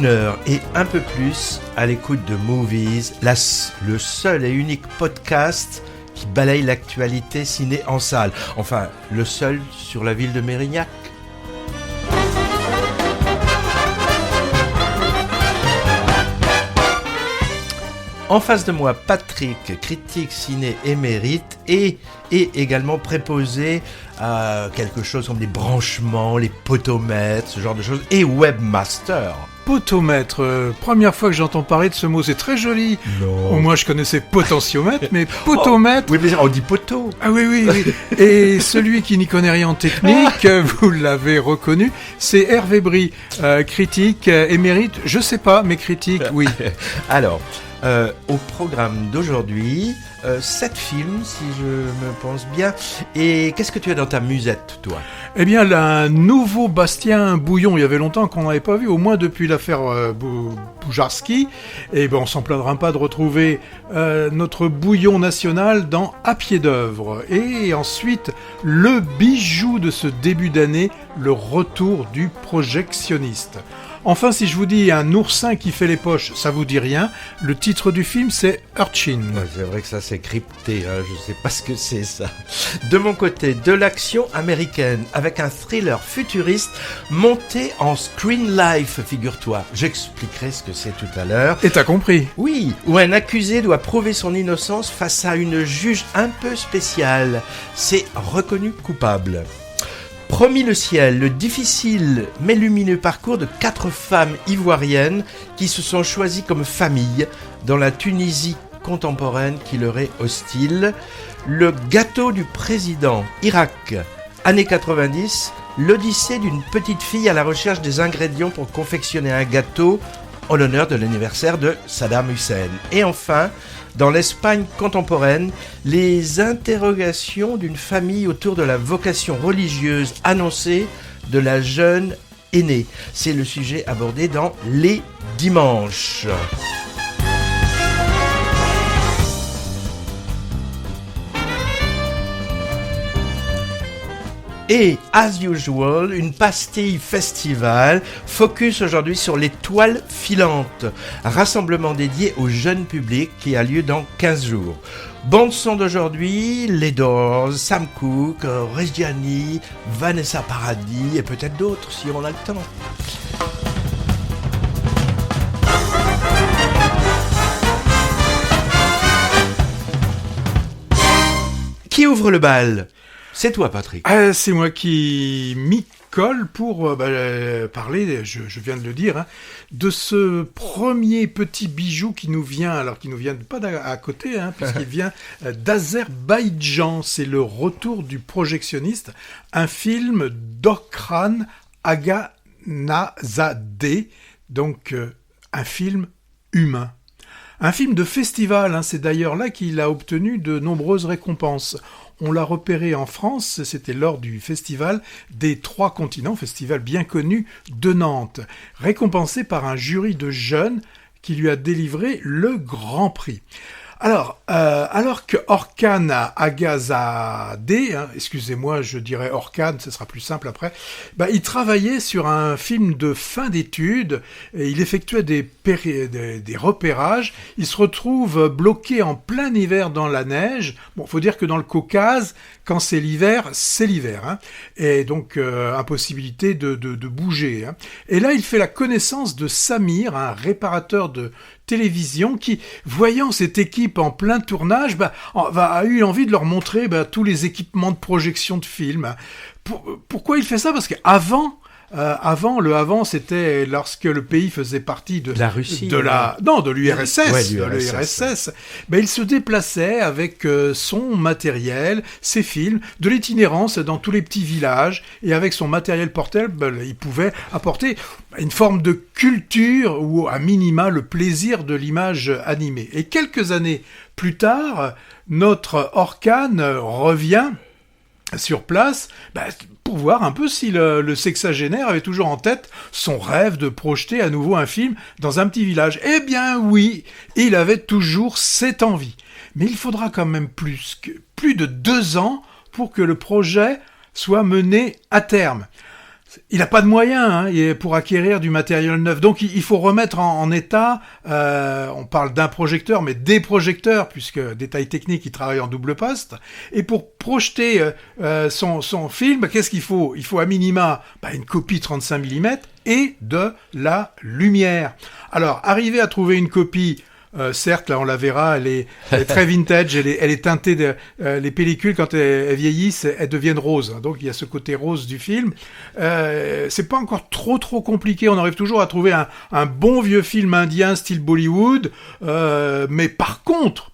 heure et un peu plus à l'écoute de Movies, le seul et unique podcast qui balaye l'actualité ciné en salle. Enfin, le seul sur la ville de Mérignac. En face de moi, Patrick, critique ciné émérite et également préposé à quelque chose comme les branchements, les potomètres, ce genre de choses, et webmaster. Potomètre, première fois que j'entends parler de ce mot, c'est très joli. Non. Moi je connaissais potentiomètre, mais potomètre... Oui, mais on dit poteau. Ah oui. Et celui qui n'y connaît rien en technique, vous l'avez reconnu, c'est Hervé Brie, critique émérite, je sais pas, mais critique, oui. Alors... au programme d'aujourd'hui, 7 films, si je me pense bien. Et qu'est-ce que tu as dans ta musette, toi ? Eh bien, un nouveau Bastien Bouillon, il y avait longtemps qu'on n'avait pas vu, au moins depuis l'affaire Boujarski. Et ben, on s'en plaindra pas de retrouver notre bouillon national dans À pied d'œuvre. Et ensuite, le bijou de ce début d'année, le retour du projectionniste. Enfin, si je vous dis un oursin qui fait les poches, ça vous dit rien. Le titre du film, c'est Urchin. Ouais, c'est vrai que ça, c'est crypté, hein. Je sais pas ce que c'est, ça. De mon côté, de l'action américaine, avec un thriller futuriste monté en screen life, figure-toi. J'expliquerai ce que c'est tout à l'heure. Et t'as compris ? Oui, où un accusé doit prouver son innocence face à une juge un peu spéciale. C'est reconnu coupable. Promis le ciel, le difficile mais lumineux parcours de 4 femmes ivoiriennes qui se sont choisies comme famille dans la Tunisie contemporaine qui leur est hostile. Le gâteau du président, Irak, années 90, l'odyssée d'une petite fille à la recherche des ingrédients pour confectionner un gâteau en l'honneur de l'anniversaire de Saddam Hussein. Et enfin, dans l'Espagne contemporaine, les interrogations d'une famille autour de la vocation religieuse annoncée de la jeune aînée. C'est le sujet abordé dans Les Dimanches. Et, as usual, une pastille festival, focus aujourd'hui sur les toiles filantes, rassemblement dédié au jeune public qui a lieu dans 15 jours. Bande-son d'aujourd'hui, les Doors, Sam Cooke, Reggiani, Vanessa Paradis et peut-être d'autres si on a le temps. Qui ouvre le bal ? C'est toi, Patrick. C'est moi qui m'y colle pour parler, je viens de le dire, hein, de ce premier petit bijou qui nous vient pas à côté, hein, puisqu'il vient d'Azerbaïdjan. C'est le retour du projectionniste, un film d'Okran Aghanazadeh, donc un film humain. Un film de festival, hein, c'est d'ailleurs là qu'il a obtenu de nombreuses récompenses. On l'a repéré en France, c'était lors du festival des 3 continents, festival bien connu de Nantes, récompensé par un jury de jeunes qui lui a délivré le Grand Prix. Alors que Orkan Aghanazadeh, hein, excusez-moi, je dirais Orkan, ce sera plus simple après, il travaillait sur un film de fin d'études, et il effectuait des repérages, il se retrouve bloqué en plein hiver dans la neige. Bon, faut dire que dans le Caucase, quand c'est l'hiver, hein, et donc impossibilité de bouger. Hein. Et là, il fait la connaissance de Samir, un réparateur de télévision qui, voyant cette équipe en plein tournage, a eu envie de leur montrer tous les équipements de projection de films. Pourquoi il fait ça ? Parce qu'avant, c'était lorsque le pays faisait partie de la Russie, de l'URSS, l'URSS. Il se déplaçait avec son matériel, ses films, de l'itinérance dans tous les petits villages, et avec son matériel portable, il pouvait apporter une forme de culture ou à minima le plaisir de l'image animée. Et quelques années plus tard, notre Orkan revient sur place, pour voir un peu si le sexagénaire avait toujours en tête son rêve de projeter à nouveau un film dans un petit village. Eh bien oui, il avait toujours cette envie. Mais il faudra quand même plus de 2 ans pour que le projet soit mené à terme. il n'a pas de moyens pour acquérir du matériel neuf. Donc il faut remettre en état, on parle d'un projecteur, mais des projecteurs, puisque détail technique, il travaille en double poste. Et pour projeter son film, qu'est-ce qu'il faut ? Il faut à minima une copie 35 mm et de la lumière. Alors, arriver à trouver une copie... certes, là on la verra, elle est très vintage, elle est teintée les pellicules quand elles vieillissent, elles deviennent roses. Donc il y a ce côté rose du film. C'est pas encore trop compliqué. On arrive toujours à trouver un bon vieux film indien style Bollywood. Mais par contre,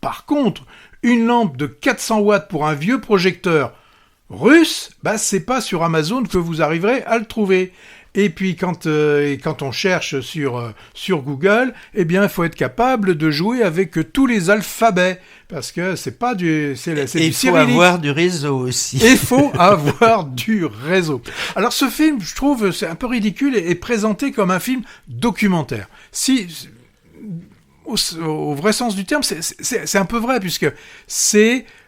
une lampe de 400 watts pour un vieux projecteur russe, c'est pas sur Amazon que vous arriverez à le trouver. Et puis quand on cherche sur Google, il faut être capable de jouer avec tous les alphabets parce que c'est du cyrillique. Il faut avoir du réseau aussi. Il faut avoir du réseau. Alors ce film, je trouve, c'est un peu ridicule et présenté comme un film documentaire. Au vrai sens du terme, c'est un peu vrai puisque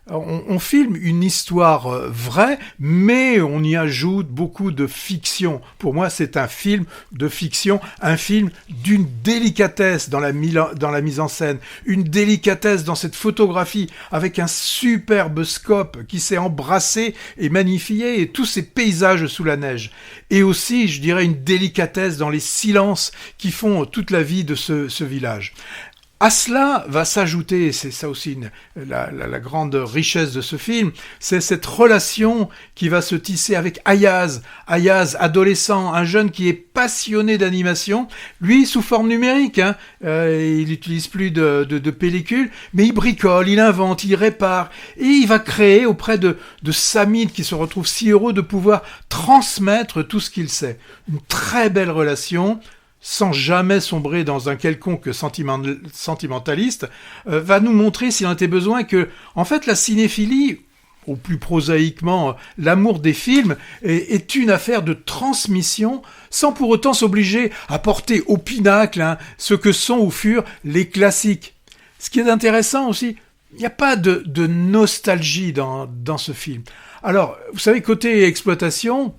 on filme une histoire vraie, mais on y ajoute beaucoup de fiction. Pour moi, c'est un film de fiction, un film d'une délicatesse dans la mise en scène, une délicatesse dans cette photographie, avec un superbe scope qui s'est embrassé et magnifié, et tous ces paysages sous la neige. Et aussi, je dirais, une délicatesse dans les silences qui font toute la vie de ce village. À cela va s'ajouter, et c'est ça aussi la grande richesse de ce film, c'est cette relation qui va se tisser avec Ayaz, adolescent, un jeune qui est passionné d'animation, lui sous forme numérique, il n'utilise plus de pellicule, mais il bricole, il invente, il répare, et il va créer auprès de Samid qui se retrouve si heureux de pouvoir transmettre tout ce qu'il sait. Une très belle relation, sans jamais sombrer dans un quelconque sentimentaliste, va nous montrer, s'il en était besoin, que, en fait, la cinéphilie, ou plus prosaïquement, l'amour des films, est une affaire de transmission, sans pour autant s'obliger à porter au pinacle ce que sont ou furent les classiques. Ce qui est intéressant aussi, il n'y a pas de nostalgie dans ce film. Alors, vous savez, côté exploitation...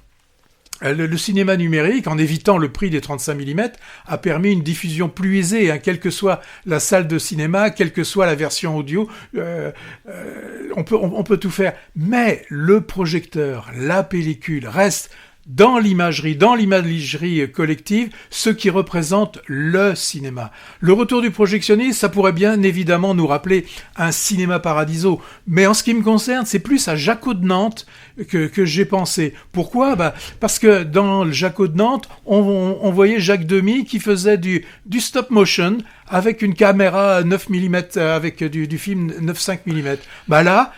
Le cinéma numérique, en évitant le prix des 35 mm, a permis une diffusion plus aisée, quelle que soit la salle de cinéma, quelle que soit la version audio, on peut tout faire. Mais le projecteur, la pellicule, reste dans l'imagerie collective, ce qui représente le cinéma. Le retour du projectionniste, ça pourrait bien évidemment nous rappeler un cinéma paradiso. Mais en ce qui me concerne, c'est plus à Jaco de Nantes que j'ai pensé. Pourquoi ? Parce que dans le Jaco de Nantes, on voyait Jacques Demy qui faisait du stop motion avec une caméra 9 mm, avec du film 9,5 mm. Là,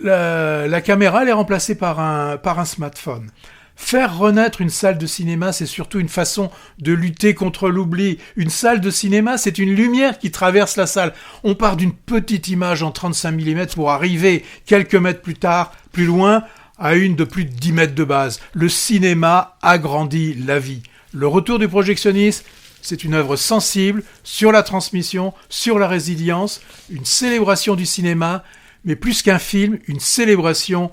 la caméra, elle est remplacée par un smartphone. Faire renaître une salle de cinéma, c'est surtout une façon de lutter contre l'oubli. Une salle de cinéma, c'est une lumière qui traverse la salle. On part d'une petite image en 35 mm pour arriver quelques mètres plus loin, à une de plus de 10 mètres de base. Le cinéma agrandit la vie. Le retour du projectionniste, c'est une œuvre sensible sur la transmission, sur la résilience, une célébration du cinéma, mais plus qu'un film, une célébration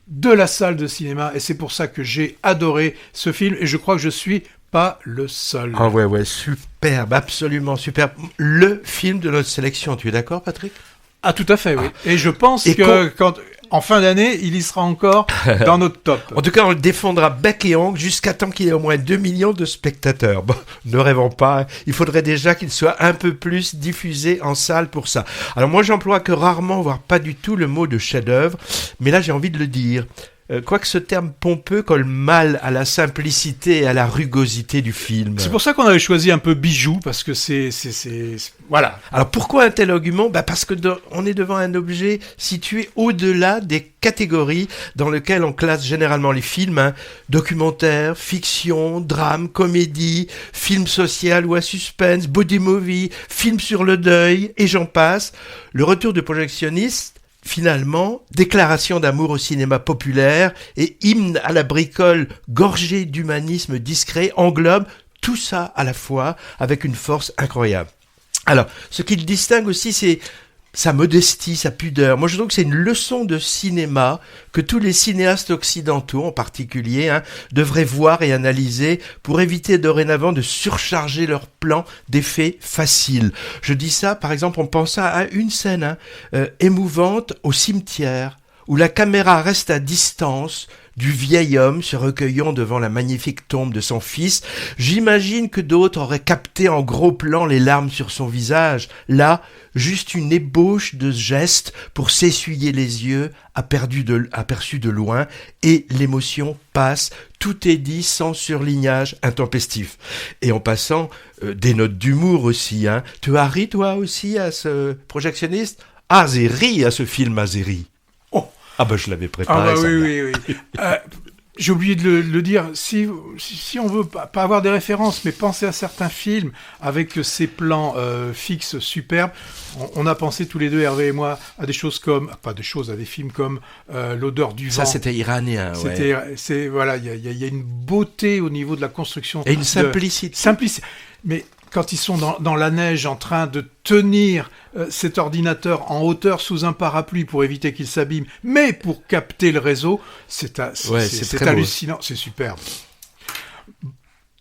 de la salle de cinéma, et c'est pour ça que j'ai adoré ce film, et je crois que je suis pas le seul. Ah ouais, superbe, absolument superbe. Le film de notre sélection, tu es d'accord, Patrick ? Ah, tout à fait, oui. Et je pense que en fin d'année, il y sera encore dans notre top. En tout cas, on le défendra bec et ongle jusqu'à temps qu'il ait au moins 2 millions de spectateurs. Bon, ne rêvons pas. Il faudrait déjà qu'il soit un peu plus diffusé en salle pour ça. Alors moi, j'emploie que rarement, voire pas du tout, le mot de chef-d'œuvre. Mais là, j'ai envie de le dire. Quoique ce terme pompeux colle mal à la simplicité et à la rugosité du film. C'est pour ça qu'on avait choisi un peu bijou, parce que c'est voilà. Alors pourquoi un tel argument ? Parce que on est devant un objet situé au-delà des catégories dans lesquelles on classe généralement les films, documentaire, fiction, drame, comédie, film social ou à suspense, body movie, film sur le deuil, et j'en passe. Le retour du projectionniste, finalement, déclaration d'amour au cinéma populaire et hymne à la bricole gorgé d'humanisme discret, englobe tout ça à la fois avec une force incroyable. Alors, ce qui le distingue aussi, c'est sa modestie, sa pudeur. Moi, je trouve que c'est une leçon de cinéma que tous les cinéastes occidentaux, en particulier, devraient voir et analyser pour éviter dorénavant de surcharger leurs plans d'effets faciles. Je dis ça, par exemple, en pensant à une scène émouvante au cimetière, où la caméra reste à distance du vieil homme se recueillant devant la magnifique tombe de son fils. J'imagine que d'autres auraient capté en gros plan les larmes sur son visage. Là, juste une ébauche de geste pour s'essuyer les yeux, aperçu de loin, et l'émotion passe. Tout est dit sans surlignage intempestif. Et en passant, des notes d'humour aussi. Tu as ri toi aussi à ce projectionniste? Ah, j'ai ri à ce film, j'ai ri. Ah ben je l'avais préparé. Oui. J'ai oublié de le dire. Si on veut pas avoir des références, mais penser à certains films avec ces plans fixes superbes, on a pensé tous les deux, Hervé et moi, à des choses comme, à des films comme L'odeur du vent. Ça c'était iranien. Voilà, il y a une beauté au niveau de la construction et une simplicité. Mais quand ils sont dans la neige en train de tenir cet ordinateur en hauteur sous un parapluie pour éviter qu'il s'abîme, mais pour capter le réseau, c'est hallucinant, beau. C'est superbe.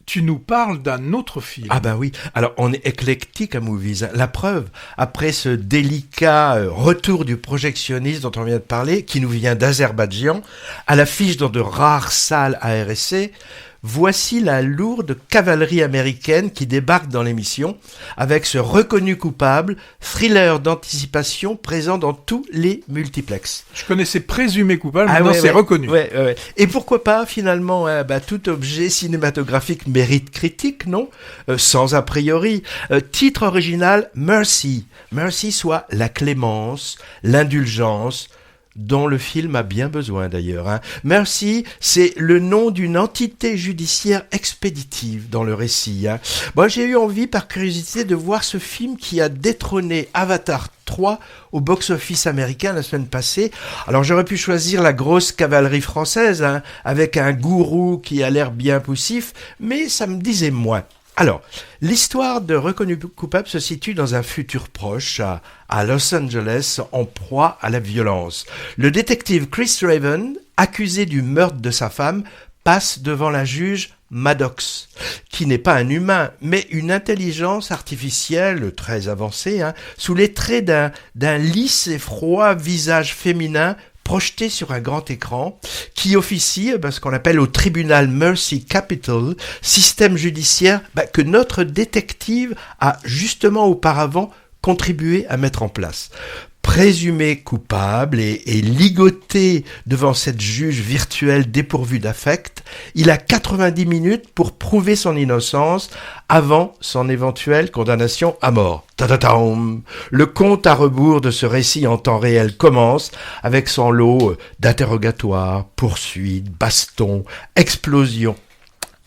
Tu nous parles d'un autre film. Ah ben oui, alors on est éclectique à Movies. La preuve, après ce délicat retour du projectionniste dont on vient de parler, qui nous vient d'Azerbaïdjan, à l'affiche dans de rares salles ARSC, voici la lourde cavalerie américaine qui débarque dans l'émission avec ce reconnu coupable, thriller d'anticipation présent dans tous les multiplexes. Je connaissais présumé coupable, maintenant c'est reconnu. Ouais. Et pourquoi pas finalement, tout objet cinématographique mérite critique, non? Sans a priori. Titre original, Mercy. Mercy soit la clémence, l'indulgence, dont le film a bien besoin d'ailleurs. Mercy, c'est le nom d'une entité judiciaire expéditive dans le récit. Moi, j'ai eu envie, par curiosité, de voir ce film qui a détrôné Avatar 3 au box-office américain la semaine passée. Alors, j'aurais pu choisir la grosse cavalerie française, avec un gourou qui a l'air bien poussif, mais ça me disait moins. Alors, l'histoire de Reconnu coupable se situe dans un futur proche, à Los Angeles, en proie à la violence. Le détective Chris Raven, accusé du meurtre de sa femme, passe devant la juge Maddox, qui n'est pas un humain, mais une intelligence artificielle très avancée, sous les traits d'un lisse et froid visage féminin projeté sur un grand écran, qui officie ce qu'on appelle au tribunal Mercy Capital, système judiciaire que notre détective a justement auparavant contribué à mettre en place. Présumé coupable et ligoté devant cette juge virtuelle dépourvue d'affect, il a 90 minutes pour prouver son innocence avant son éventuelle condamnation à mort. Ta-ta-tam. Le compte à rebours de ce récit en temps réel commence avec son lot d'interrogatoires, poursuites, bastons, explosions,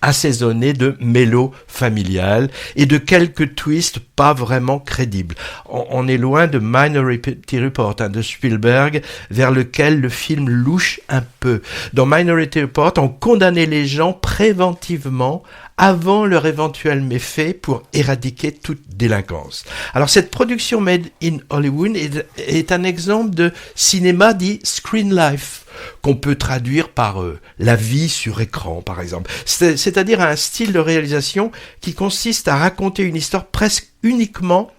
assaisonné de mélo familial et de quelques twists pas vraiment crédibles. On est loin de Minority Report de Spielberg, vers lequel le film louche un peu. Dans Minority Report, on condamnait les gens préventivement avant leur éventuel méfait pour éradiquer toute délinquance. Alors cette production made in Hollywood est un exemple de cinéma dit screen life, qu'on peut traduire par la vie sur écran, par exemple. C'est-à-dire un style de réalisation qui consiste à raconter une histoire presque uniquement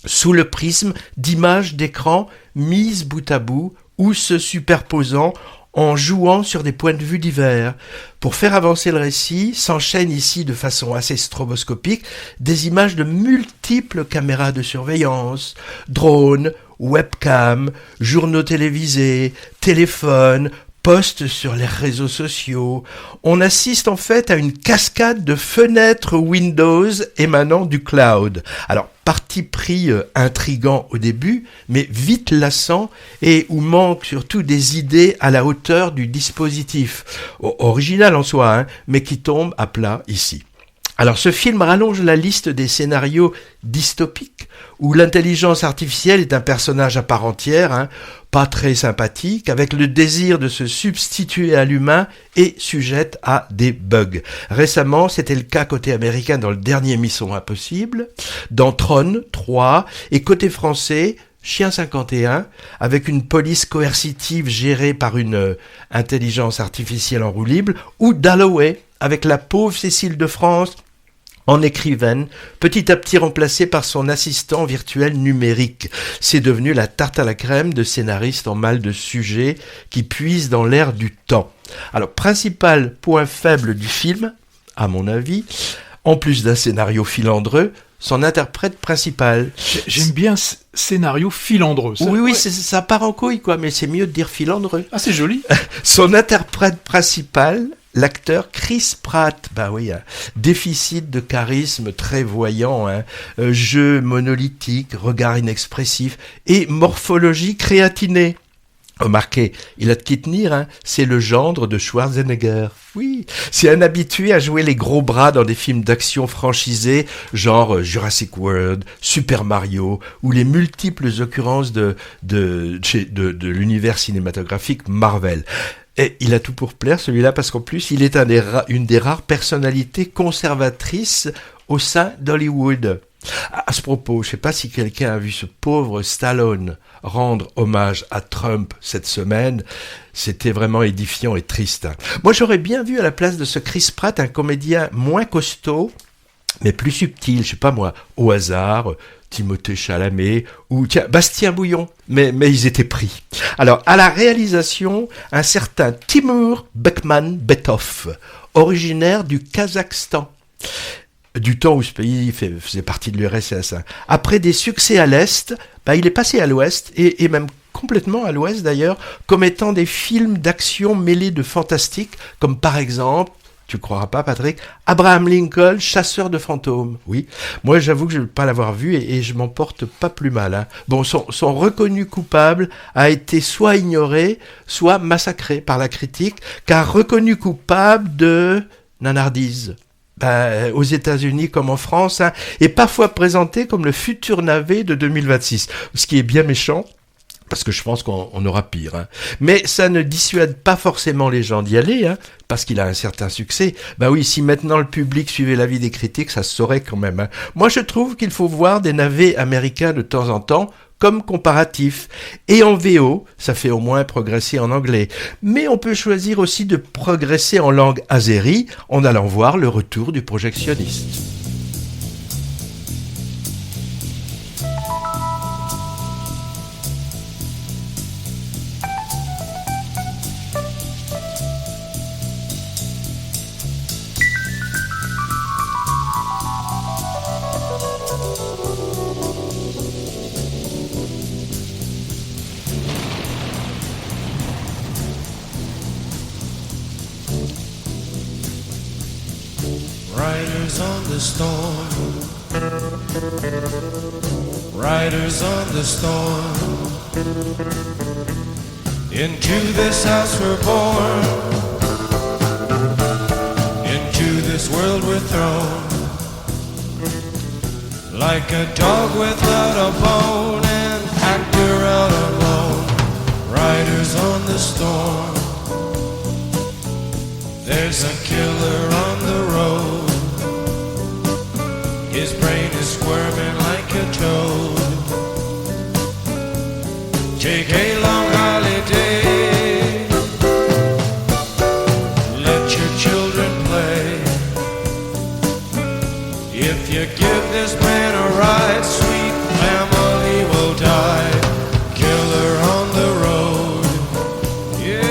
sous le prisme d'images d'écran mises bout à bout ou se superposant en jouant sur des points de vue divers. Pour faire avancer le récit, s'enchaînent ici de façon assez stroboscopique des images de multiples caméras de surveillance, drones, webcams, journaux télévisés, téléphones, posts sur les réseaux sociaux. On assiste en fait à une cascade de fenêtres Windows émanant du cloud. Alors, parti pris intrigant au début, mais vite lassant et où manque surtout des idées à la hauteur du dispositif. Original en soi, mais qui tombe à plat ici. Alors ce film rallonge la liste des scénarios dystopiques où l'intelligence artificielle est un personnage à part entière, pas très sympathique, avec le désir de se substituer à l'humain et sujette à des bugs. Récemment, c'était le cas côté américain dans le dernier Mission Impossible, dans Tron 3, et côté français, Chien 51, avec une police coercitive gérée par une intelligence artificielle en roue libre, ou Dalloway, avec la pauvre Cécile de France, en écrivaine, petit à petit remplacée par son assistant virtuel numérique. C'est devenu la tarte à la crème de scénaristes en mal de sujets qui puisent dans l'air du temps. Alors, principal point faible du film, à mon avis, en plus d'un scénario filandreux, son interprète principal. J'aime bien scénario filandreux. Oui, ça part en couille, quoi, mais c'est mieux de dire filandreux. Ah, c'est joli. Son interprète principal, l'acteur Chris Pratt, déficit de charisme très voyant, jeu monolithique, regard inexpressif et morphologie créatinée. Remarquez, il a de qui tenir, c'est le gendre de Schwarzenegger. Oui, c'est un habitué à jouer les gros bras dans des films d'action franchisés, genre Jurassic World, Super Mario, ou les multiples occurrences de l'univers cinématographique Marvel. Et il a tout pour plaire, celui-là, parce qu'en plus, il est une des rares personnalités conservatrices au sein d'Hollywood. À ce propos, je ne sais pas si quelqu'un a vu ce pauvre Stallone rendre hommage à Trump cette semaine. C'était vraiment édifiant et triste. Moi, j'aurais bien vu à la place de ce Chris Pratt un comédien moins costaud, mais plus subtil, je sais pas moi, au hasard, Timothée Chalamet ou Bastien Bouillon, mais ils étaient pris. Alors, à la réalisation, un certain Timur Bekmambetov, originaire du Kazakhstan, du temps où ce pays faisait partie de l'URSS. Après des succès à l'Est, il est passé à l'Ouest, et même complètement à l'Ouest d'ailleurs, commettant des films d'action mêlés de fantastique, comme par exemple, tu croiras pas Patrick, Abraham Lincoln, chasseur de fantômes. Oui, moi j'avoue que je ne veux pas l'avoir vu et je m'en porte pas plus mal. Bon, son reconnu coupable a été soit ignoré, soit massacré par la critique, car reconnu coupable de nanardise. Aux États-Unis comme en France, et parfois présenté comme le futur navet de 2026, ce qui est bien méchant, parce que je pense qu'on aura pire. Mais ça ne dissuade pas forcément les gens d'y aller, parce qu'il a un certain succès. Oui, si maintenant le public suivait l'avis des critiques, ça se saurait quand même. Moi, je trouve qu'il faut voir des navets américains de temps en temps, comme comparatif. Et en VO, ça fait au moins progresser en anglais. Mais on peut choisir aussi de progresser en langue azérie en allant voir le retour du projectionniste. Riders on the storm, riders on the storm. Into this house we're born, into this world we're thrown. Like a dog without a bone, an actor out alone. Riders on the storm. There's a killer on the road. His brain is squirming like a toad. Take a long holiday. Let your children play. If you give this man a ride, sweet family will die. Killer on the road. Yeah.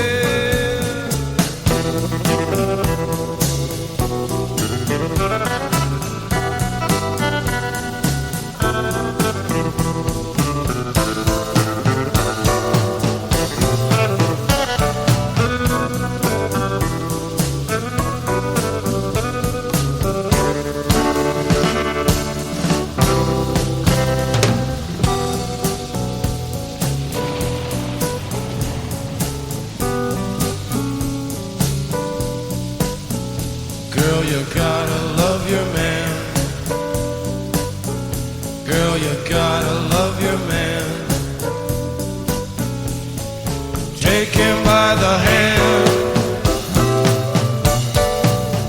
Girl, you gotta love your man. Girl, you gotta love your man. Take him by the hand.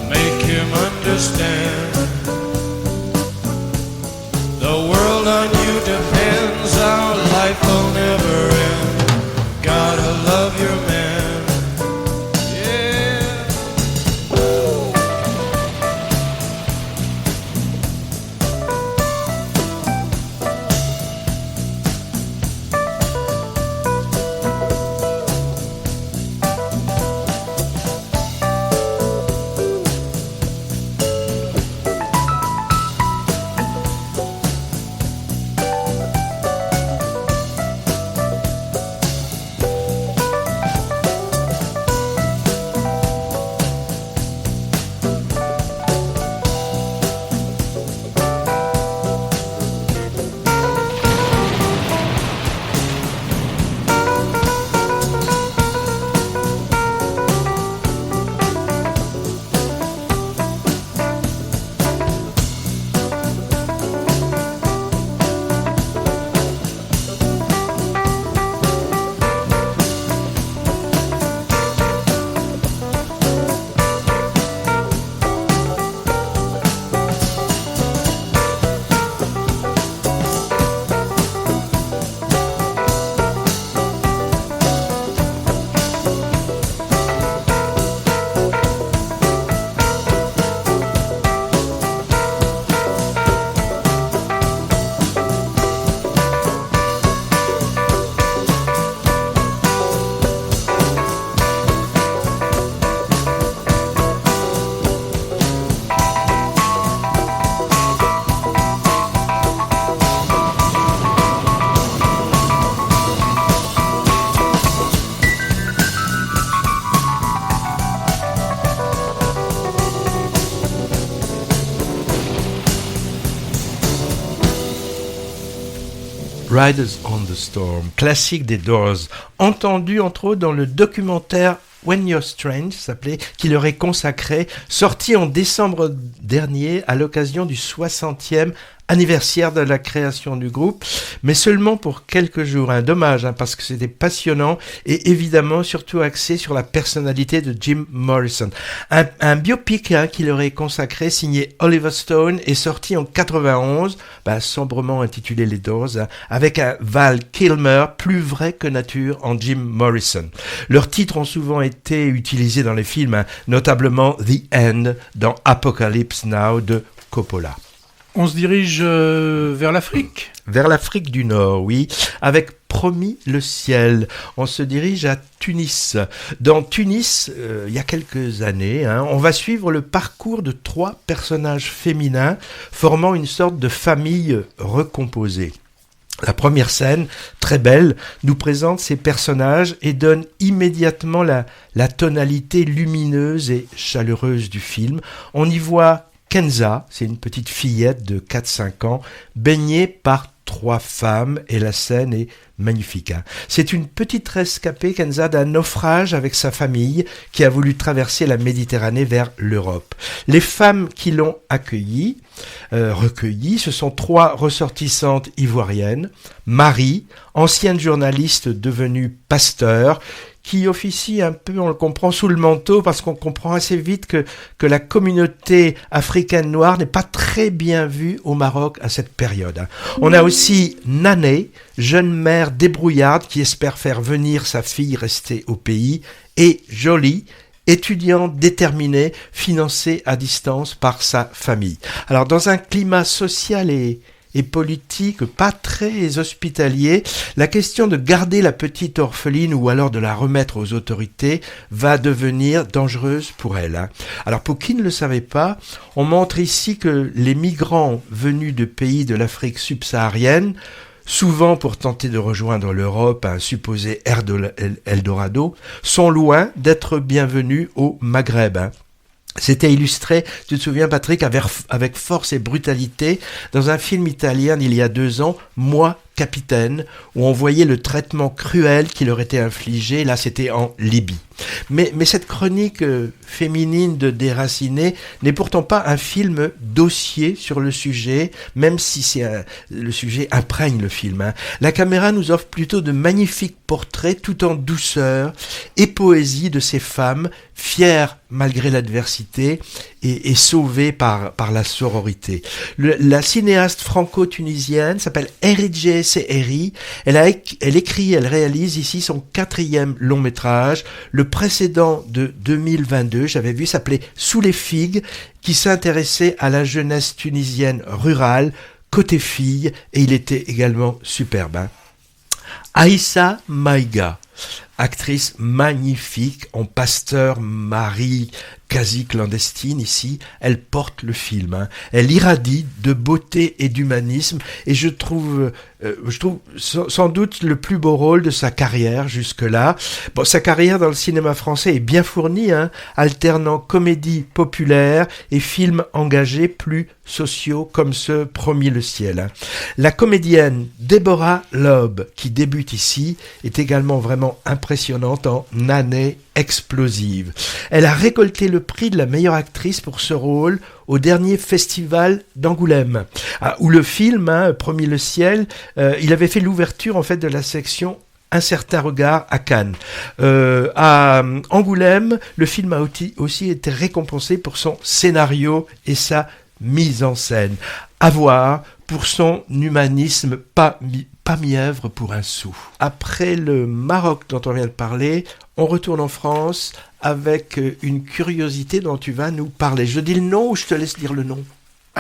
Make him understand. The world on you depends. Our life Riders on the Storm, classique des Doors, entendu entre autres dans le documentaire When You're Strange, s'appelait, qui leur est consacré, sorti en décembre dernier à l'occasion du 60e anniversaire de la création du groupe, mais seulement pour quelques jours. Dommage, parce que c'était passionnant et évidemment surtout axé sur la personnalité de Jim Morrison. Un biopic qui leur est consacré, signé Oliver Stone, est sorti en 91, sombrement intitulé Les Doors, avec un Val Kilmer plus vrai que nature en Jim Morrison. Leurs titres ont souvent été utilisés dans les films, notamment The End dans Apocalypse Now de Coppola. On se dirige vers l'Afrique ? Vers l'Afrique du Nord, oui, avec Promis le ciel. On se dirige à Tunis. Dans Tunis, il y a quelques années, on va suivre le parcours de 3 personnages féminins formant une sorte de famille recomposée. La première scène, très belle, nous présente ces personnages et donne immédiatement la tonalité lumineuse et chaleureuse du film. On y voit Kenza, c'est une petite fillette de 4-5 ans, baignée par 3 femmes, et la scène est magnifique. C'est une petite rescapée, Kenza, d'un naufrage avec sa famille qui a voulu traverser la Méditerranée vers l'Europe. Les femmes qui l'ont recueillie, ce sont 3 ressortissantes ivoiriennes. Marie, ancienne journaliste devenue pasteur, qui officie un peu, on le comprend, sous le manteau, parce qu'on comprend assez vite que la communauté africaine noire n'est pas très bien vue au Maroc à cette période. On a aussi Nané, jeune mère débrouillarde qui espère faire venir sa fille restée au pays, et Jolie, étudiante déterminée, financée à distance par sa famille. Alors, dans un climat social et politique pas très hospitalier, la question de garder la petite orpheline ou alors de la remettre aux autorités va devenir dangereuse pour elle. Alors pour qui ne le savait pas, on montre ici que les migrants venus de pays de l'Afrique subsaharienne, souvent pour tenter de rejoindre l'Europe, un supposé Eldorado, sont loin d'être bienvenus au Maghreb. C'était illustré, tu te souviens Patrick, avec force et brutalité dans un film italien d'il y a 2 ans, Moi, Capitaine, où on voyait le traitement cruel qui leur était infligé. Là, c'était en Libye. Mais cette chronique féminine de Déraciné n'est pourtant pas un film dossier sur le sujet, même si le sujet imprègne le film. La caméra nous offre plutôt de magnifiques portraits tout en douceur et poésie de ces femmes, fières malgré l'adversité et sauvées par la sororité. La cinéaste franco-tunisienne s'appelle Eridje Seheri. Elle écrit, elle réalise ici son 4e long métrage. Le précédent de 2022, j'avais vu, s'appelait Sous les figues, qui s'intéressait à la jeunesse tunisienne rurale, côté fille, et il était également superbe. Aïssa Maïga, actrice magnifique en pasteur Marie, quasi clandestine ici, elle porte le film. Elle irradie de beauté et d'humanisme, et je trouve sans doute le plus beau rôle de sa carrière jusque-là. Bon, sa carrière dans le cinéma français est bien fournie, alternant comédie populaire et films engagés plus sociaux comme ce Promis le ciel. La comédienne Deborah Loeb, qui débute ici, est également vraiment impressionnante en année explosive. Elle a récolté le prix de la meilleure actrice pour ce rôle au dernier festival d'Angoulême, où le film, Promis le ciel, il avait fait l'ouverture en fait de la section Un certain regard à Cannes. À Angoulême, le film a aussi été récompensé pour son scénario et sa mise en scène. À voir pour son humanisme pas mièvre pour un sou. Après le Maroc dont on vient de parler, on retourne en France avec une curiosité dont tu vas nous parler. Je dis le nom ou je te laisse dire le nom ?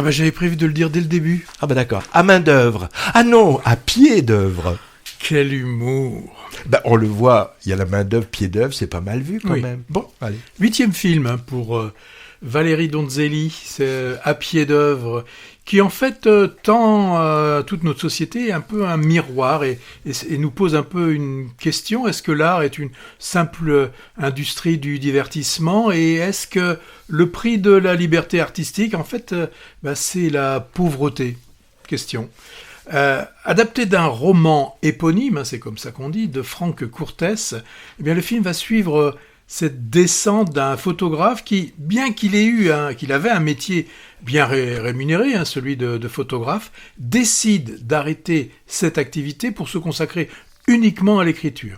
J'avais prévu de le dire dès le début. D'accord. À main d'œuvre. Ah non, à pied d'œuvre. Quel humour. On le voit, il y a la main d'œuvre, pied d'œuvre, c'est pas mal vu quand même. Bon, allez. 8e film pour Valérie Donzelli, c'est À pied d'œuvre, qui en fait tend toute notre société un peu un miroir et nous pose un peu une question. Est-ce que l'art est une simple industrie du divertissement, et est-ce que le prix de la liberté artistique, en fait, c'est la pauvreté ? Question. Adapté d'un roman éponyme, c'est comme ça qu'on dit, de Frank Curtis, eh bien le film va suivre cette descente d'un photographe qui, bien qu'il avait un métier bien rémunéré, celui de photographe, décide d'arrêter cette activité pour se consacrer uniquement à l'écriture.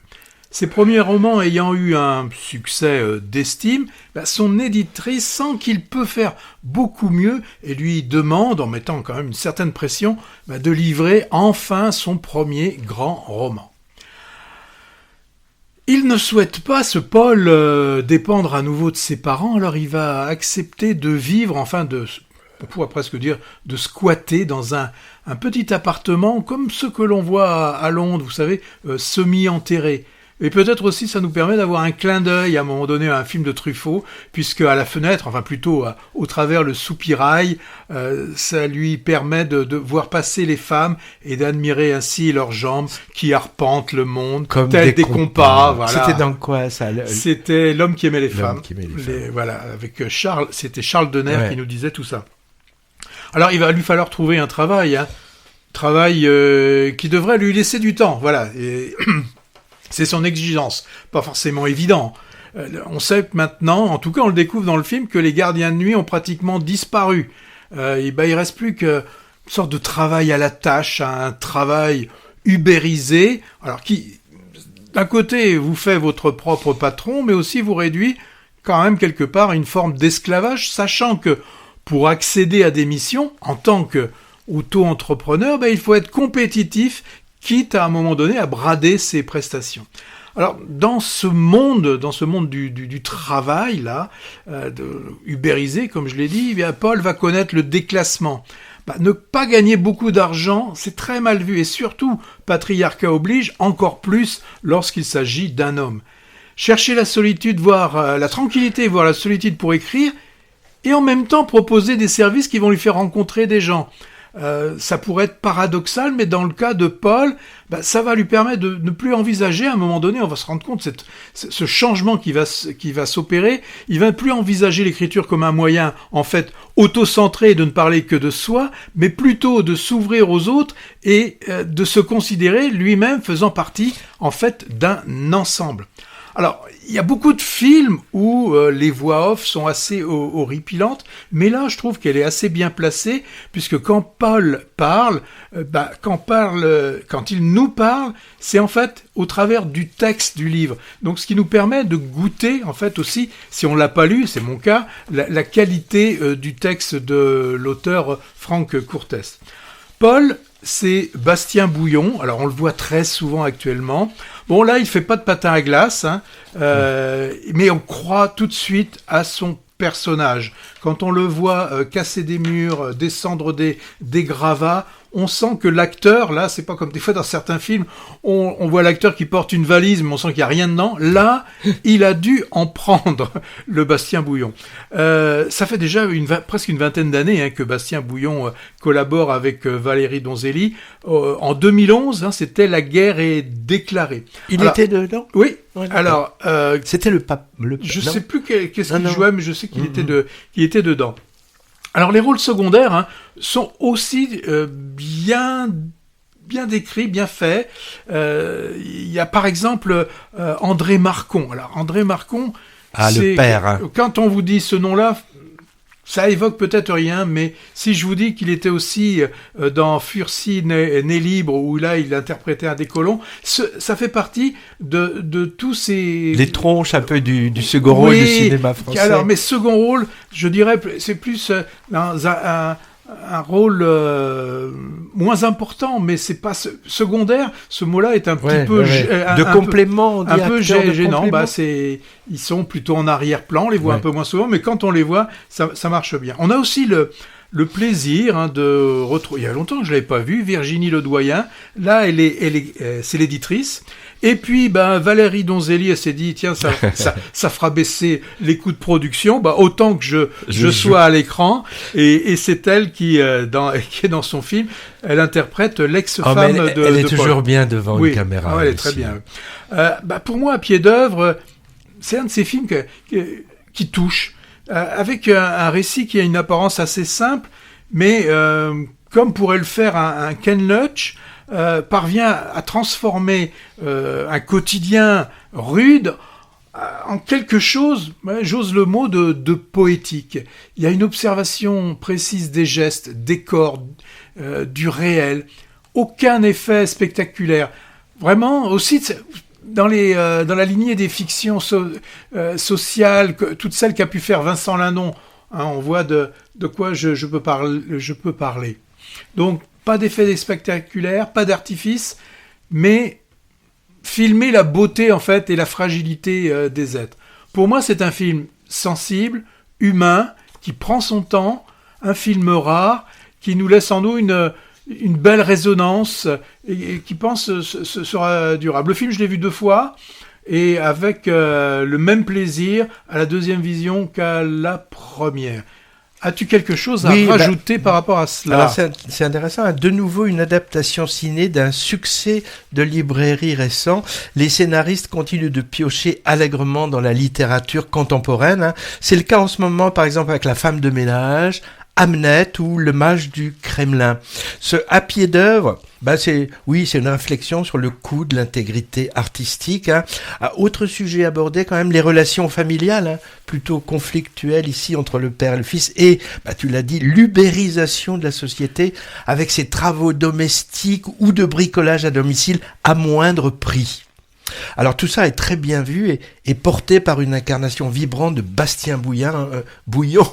Ses premiers romans ayant eu un succès d'estime, son éditrice sent qu'il peut faire beaucoup mieux et lui demande, en mettant quand même une certaine pression, de livrer enfin son premier grand roman. Il ne souhaite pas, ce Paul, dépendre à nouveau de ses parents, alors il va accepter de vivre, on pourrait presque dire, de squatter dans un petit appartement comme ceux que l'on voit à Londres, vous savez, semi-enterrés. Et peut-être aussi ça nous permet d'avoir un clin d'œil à un moment donné à un film de Truffaut, puisque à la fenêtre, enfin plutôt au travers le soupirail, ça lui permet de voir passer les femmes et d'admirer ainsi leurs jambes qui arpentent le monde, comme tels des compas. Voilà. C'était dans quoi ça C'était L'homme qui aimait les femmes. L'homme qui aimait les femmes. Voilà, avec c'était Charles Denner qui nous disait tout ça. Alors il va lui falloir trouver un travail, travail qui devrait lui laisser du temps, voilà. Et c'est son exigence, pas forcément évident. On sait maintenant, en tout cas on le découvre dans le film, que les gardiens de nuit ont pratiquement disparu. Il reste plus qu'une sorte de travail à la tâche, un travail ubérisé, alors qui, d'un côté, vous fait votre propre patron, mais aussi vous réduit quand même quelque part à une forme d'esclavage, sachant que pour accéder à des missions, en tant qu'auto-entrepreneur, il faut être compétitif, quitte à un moment donné à brader ses prestations. Alors, dans ce monde du travail, là, ubérisé, comme je l'ai dit, Paul va connaître le déclassement. Ne pas gagner beaucoup d'argent, c'est très mal vu, et surtout, patriarcat oblige, encore plus lorsqu'il s'agit d'un homme. Chercher la solitude, voire la tranquillité, voire la solitude pour écrire, et en même temps proposer des services qui vont lui faire rencontrer des gens. Ça pourrait être paradoxal, mais dans le cas de Paul, ça va lui permettre de ne plus envisager, à un moment donné, on va se rendre compte, ce changement qui va s'opérer, il va ne plus envisager l'écriture comme un moyen, en fait, auto-centré de ne parler que de soi, mais plutôt de s'ouvrir aux autres et de se considérer lui-même faisant partie, en fait, d'un ensemble. Alors, il y a beaucoup de films où les voix off sont assez horripilantes, mais là, je trouve qu'elle est assez bien placée, puisque quand Paul parle, quand il nous parle, c'est en fait au travers du texte du livre. Donc, ce qui nous permet de goûter, en fait, aussi, si on l'a pas lu, c'est mon cas, la qualité du texte de l'auteur Frank Curtis. Paul, c'est Bastien Bouillon. Alors, on le voit très souvent actuellement. Bon, là, il fait pas de patin à glace, mais on croit tout de suite à son personnage. Quand on le voit casser des murs, descendre des gravats, on sent que l'acteur, là, c'est pas comme des fois dans certains films, on voit l'acteur qui porte une valise, mais on sent qu'il y a rien dedans. Là, il a dû en prendre, le Bastien Bouillon. Ça fait déjà presque une vingtaine d'années que Bastien Bouillon collabore avec Valérie Donzelli. En 2011, c'était La guerre est déclarée. Il était dedans ? Oui. Ouais, alors, c'était le pape. Je sais plus qu'est-ce qu'il jouait, mais je sais qu'il était dedans. Alors les rôles secondaires sont aussi bien décrits, bien faits. Il y a par exemple André Marcon. Alors André Marcon, le père. Quand on vous dit ce nom-là, ça évoque peut-être rien, mais si je vous dis qu'il était aussi dans Furcy né libre, où là il interprétait un des colons, ça fait partie de tous ces... Les tronches un peu du second rôle du cinéma français. Alors, mais second rôle, je dirais, c'est plus un rôle moins important, mais c'est pas secondaire. Ce mot-là est un petit peu de complément, un peu gênant. Ils sont plutôt en arrière-plan, on les voit un peu moins souvent, mais quand on les voit, ça marche bien. On a aussi le plaisir de retrouver. Il y a longtemps que je l'avais pas vu, Virginie Ledoyen. Là, c'est l'éditrice. Et puis, Valérie Donzelli, elle s'est dit, tiens, ça fera baisser les coûts de production, autant que je sois à l'écran. Et c'est elle qui est dans son film. Elle interprète l'ex-femme de Paul. Elle est toujours bien devant une caméra. Elle est très bien. Pour moi, à pied d'œuvre, c'est un de ces films qui touche. Avec un récit qui a une apparence assez simple, mais comme pourrait le faire un Ken Loach, parvient à transformer un quotidien rude en quelque chose, j'ose le mot, de poétique. Il y a une observation précise des gestes, des corps, du réel. Aucun effet spectaculaire. Vraiment, aussi, dans la lignée des fictions sociales, toutes celles qu'a pu faire Vincent Lindon, hein, on voit de quoi je peux parler. Donc, pas d'effet spectaculaire, pas d'artifice, mais filmer la beauté, en fait, et la fragilité des êtres. Pour moi, c'est un film sensible, humain, qui prend son temps, un film rare, qui nous laisse en nous une belle résonance et qui pense sera durable. Le film, je l'ai vu 2 fois et avec le même plaisir à la deuxième vision qu'à la première. As-tu quelque chose à rajouter par rapport à cela ? Alors c'est intéressant, hein. De nouveau une adaptation ciné d'un succès de librairie récent. Les scénaristes continuent de piocher allègrement dans la littérature contemporaine, hein. C'est le cas en ce moment, par exemple, avec La femme de ménage, Hamnet ou Le mage du Kremlin. Ce à pied d'œuvre, c'est une réflexion sur le coût de l'intégrité artistique, hein. Autre sujet abordé quand même, les relations familiales, hein, plutôt conflictuelles ici entre le père et le fils, et tu l'as dit, l'ubérisation de la société avec ses travaux domestiques ou de bricolage à domicile à moindre prix. Alors tout ça est très bien vu et porté par une incarnation vibrante de Bastien Bouillon,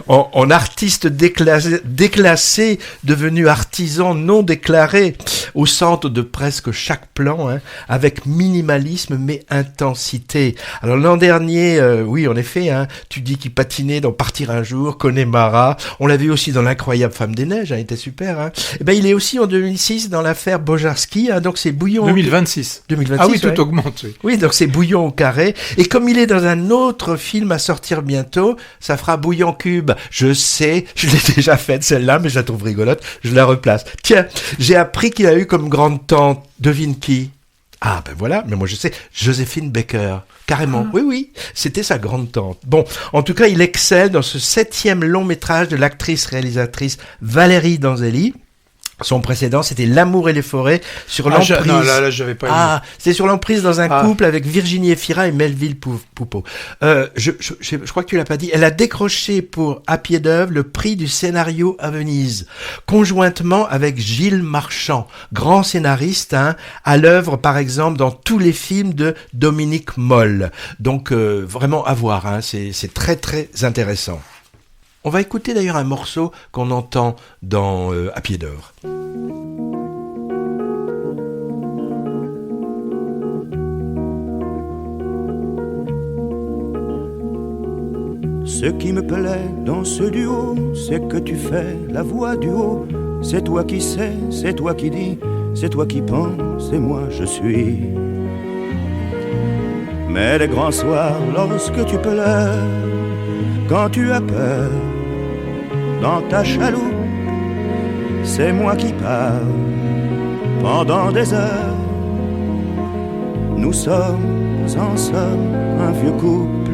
en artiste déclassé, devenu artisan non déclaré, au centre de presque chaque plan, hein, avec minimalisme mais intensité. Alors l'an dernier, oui en effet, hein, tu dis qu'il patinait dans Partir un jour, Connemara, on l'a vu aussi dans L'incroyable femme des neiges, hein, il était super. Hein. Et il est aussi en 2006 dans l'affaire Bojarski, hein, donc c'est Bouillon... 2026. Ah oui, tout augmente. Oui, donc c'est Bouillon au carré. Et comme il est dans un autre film à sortir bientôt, ça fera Bouillon cube. Je sais, je l'ai déjà faite celle-là, mais je la trouve rigolote. Je la replace. Tiens, j'ai appris qu'il a eu comme grande tante, devine qui ? Ah voilà, mais moi je sais, Joséphine Baker. Carrément, oui, c'était sa grande tante. Bon, en tout cas, il excelle dans ce 7e long métrage de l'actrice-réalisatrice Valérie Danzelli. Son précédent, c'était L'amour et les forêts, sur l'emprise. Non, là, j'avais pas aimé. C'était sur l'emprise dans un couple avec Virginie Efira et Melville Poupeau. Je crois que tu l'as pas dit. Elle a décroché pour À pied d'œuvre le prix du scénario à Venise, conjointement avec Gilles Marchand, grand scénariste, hein, à l'œuvre par exemple dans tous les films de Dominique Moll. Donc vraiment à voir, hein, c'est très très intéressant. On va écouter d'ailleurs un morceau qu'on entend dans À pied d'œuvre. Ce qui me plaît dans ce duo, c'est que tu fais la voix du haut. C'est toi qui sais, c'est toi qui dis, c'est toi qui penses et moi je suis. Mais les grands soirs, lorsque tu pleures, quand tu as peur, dans ta chaloupe, c'est moi qui parle pendant des heures. Nous sommes en somme un vieux couple.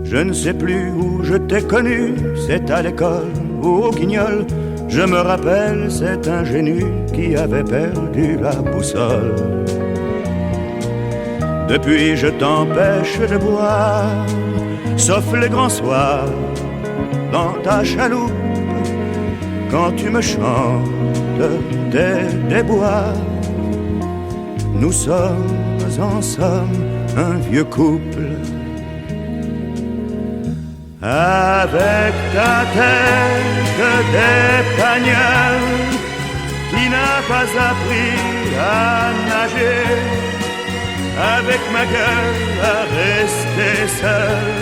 Je ne sais plus où je t'ai connu, c'est à l'école ou au Guignol. Je me rappelle cet ingénu qui avait perdu la boussole. Depuis je t'empêche de boire, sauf les grands soirs, dans ta chaloupe, quand tu me chantes tes déboires. Nous sommes en somme un vieux couple. Avec ta tête d'Espagnol qui n'a pas appris à nager, avec ma gueule à rester seul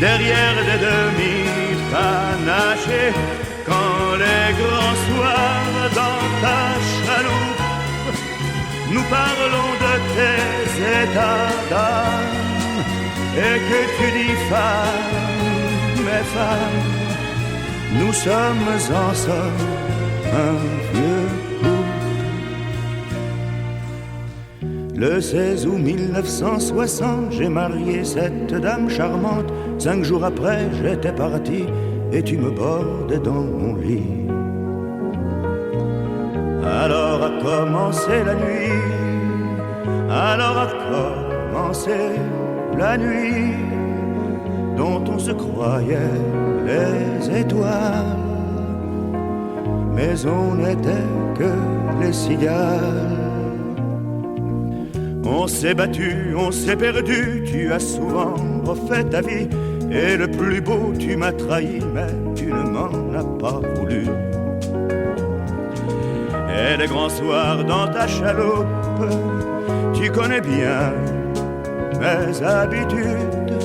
derrière des demi-panachés. Quand les grands soirs dans ta chaloupe, nous parlons de tes états d'âme et que tu dis femme, mes femmes, nous sommes en somme un vieux couple. Le 16 août 1960, j'ai marié cette dame charmante. 5 jours après, j'étais parti et tu me bordes dans mon lit. Alors a commencé la nuit, alors a commencé la nuit dont on se croyait les étoiles, mais on n'était que les cigales. On s'est battu, on s'est perdu, tu as souvent refait ta vie, et le plus beau, tu m'as trahi, mais tu ne m'en as pas voulu. Et les grands soirs dans ta chaloupe, tu connais bien mes habitudes,